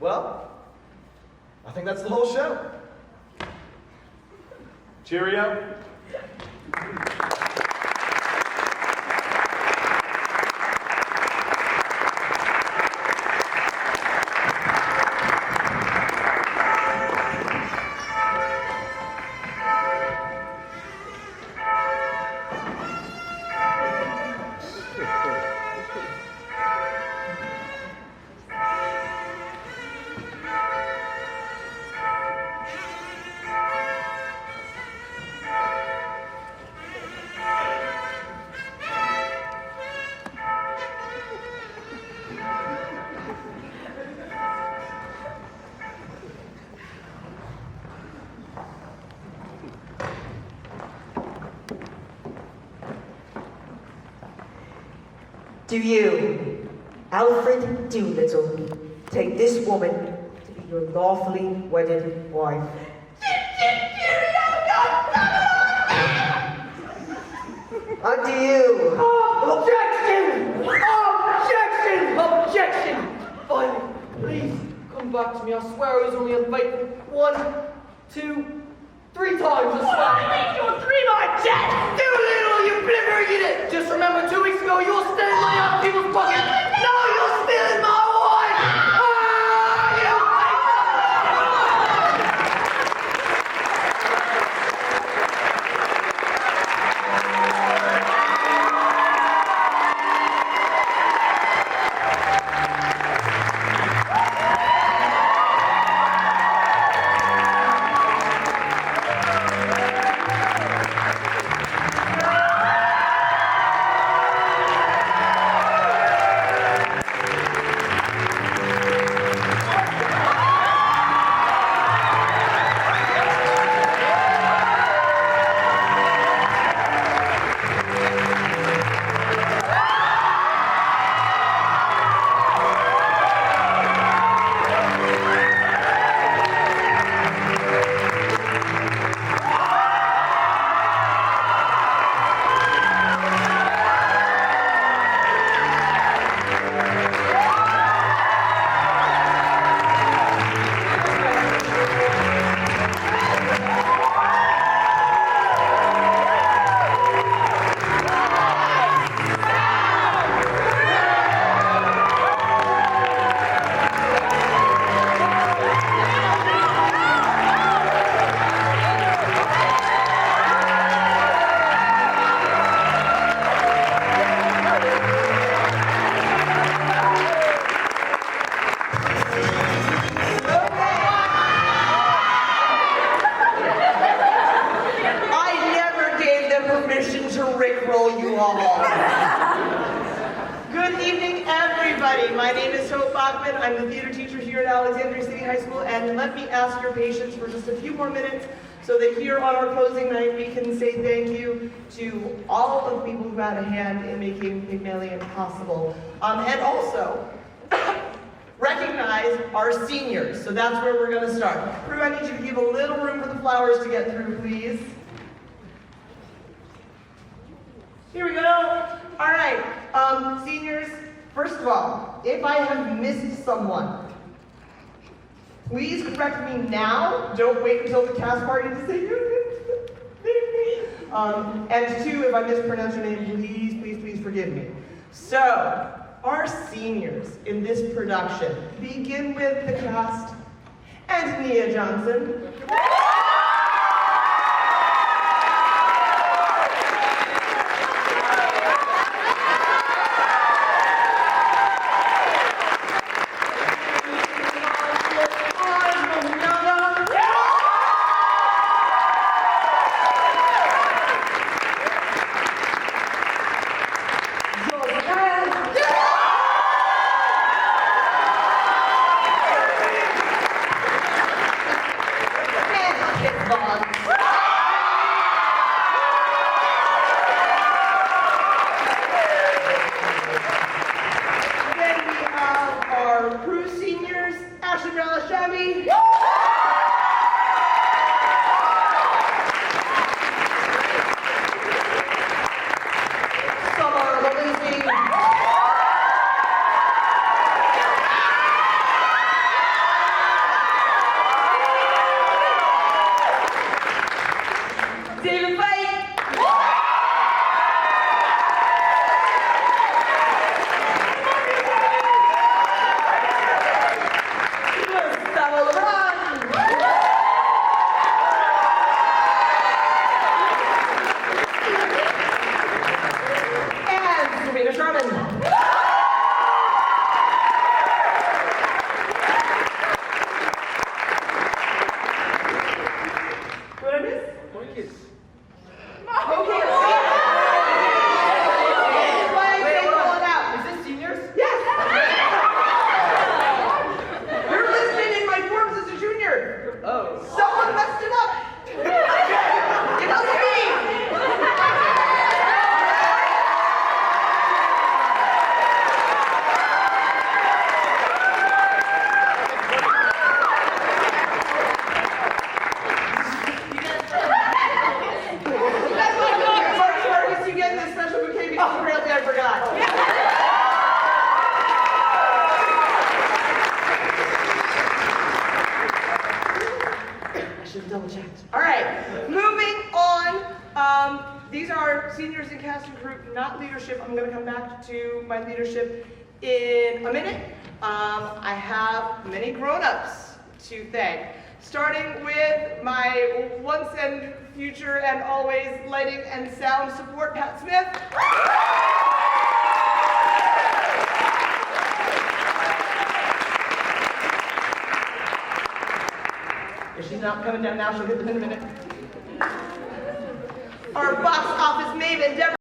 Well, I think that's the whole show. Cheerio. Do you, Alfred Doolittle, take this woman to be your lawfully wedded wife? And do you? Objection! Objection! Objection! Finally, please come back to me. I swear I was only unfaithful 1, 2, 3 times. I swear. I think you're 3 by 10! Doolittle, you blibbering idiot! Just remember 2 weeks ago you were stealing money out of people's pockets. Now you're stealing my wife! Ah, you I'm the theater teacher here at Alexandria City High School, and let me ask your patience for just a few more minutes so that here on our closing night we can say thank you to all of the people who had a hand in making Pygmalion possible. And also, recognize our seniors. So that's where we're going to start. Crew, I need you to give a little room for the flowers to get through, please. Here we go. All right, seniors, first of all, if I have missed someone, please correct me now. Don't wait until the cast party to say you. And 2, if I mispronounce your name, please forgive me. So, our seniors in this production begin with the cast and Nia Johnson. These are seniors in casting group, not leadership. I'm going to come back to my leadership in a minute. I have many grown-ups to thank, starting with my once and future and always lighting and sound support, Pat Smith. If she's not coming down now, she'll get them in a minute. Our box office maid,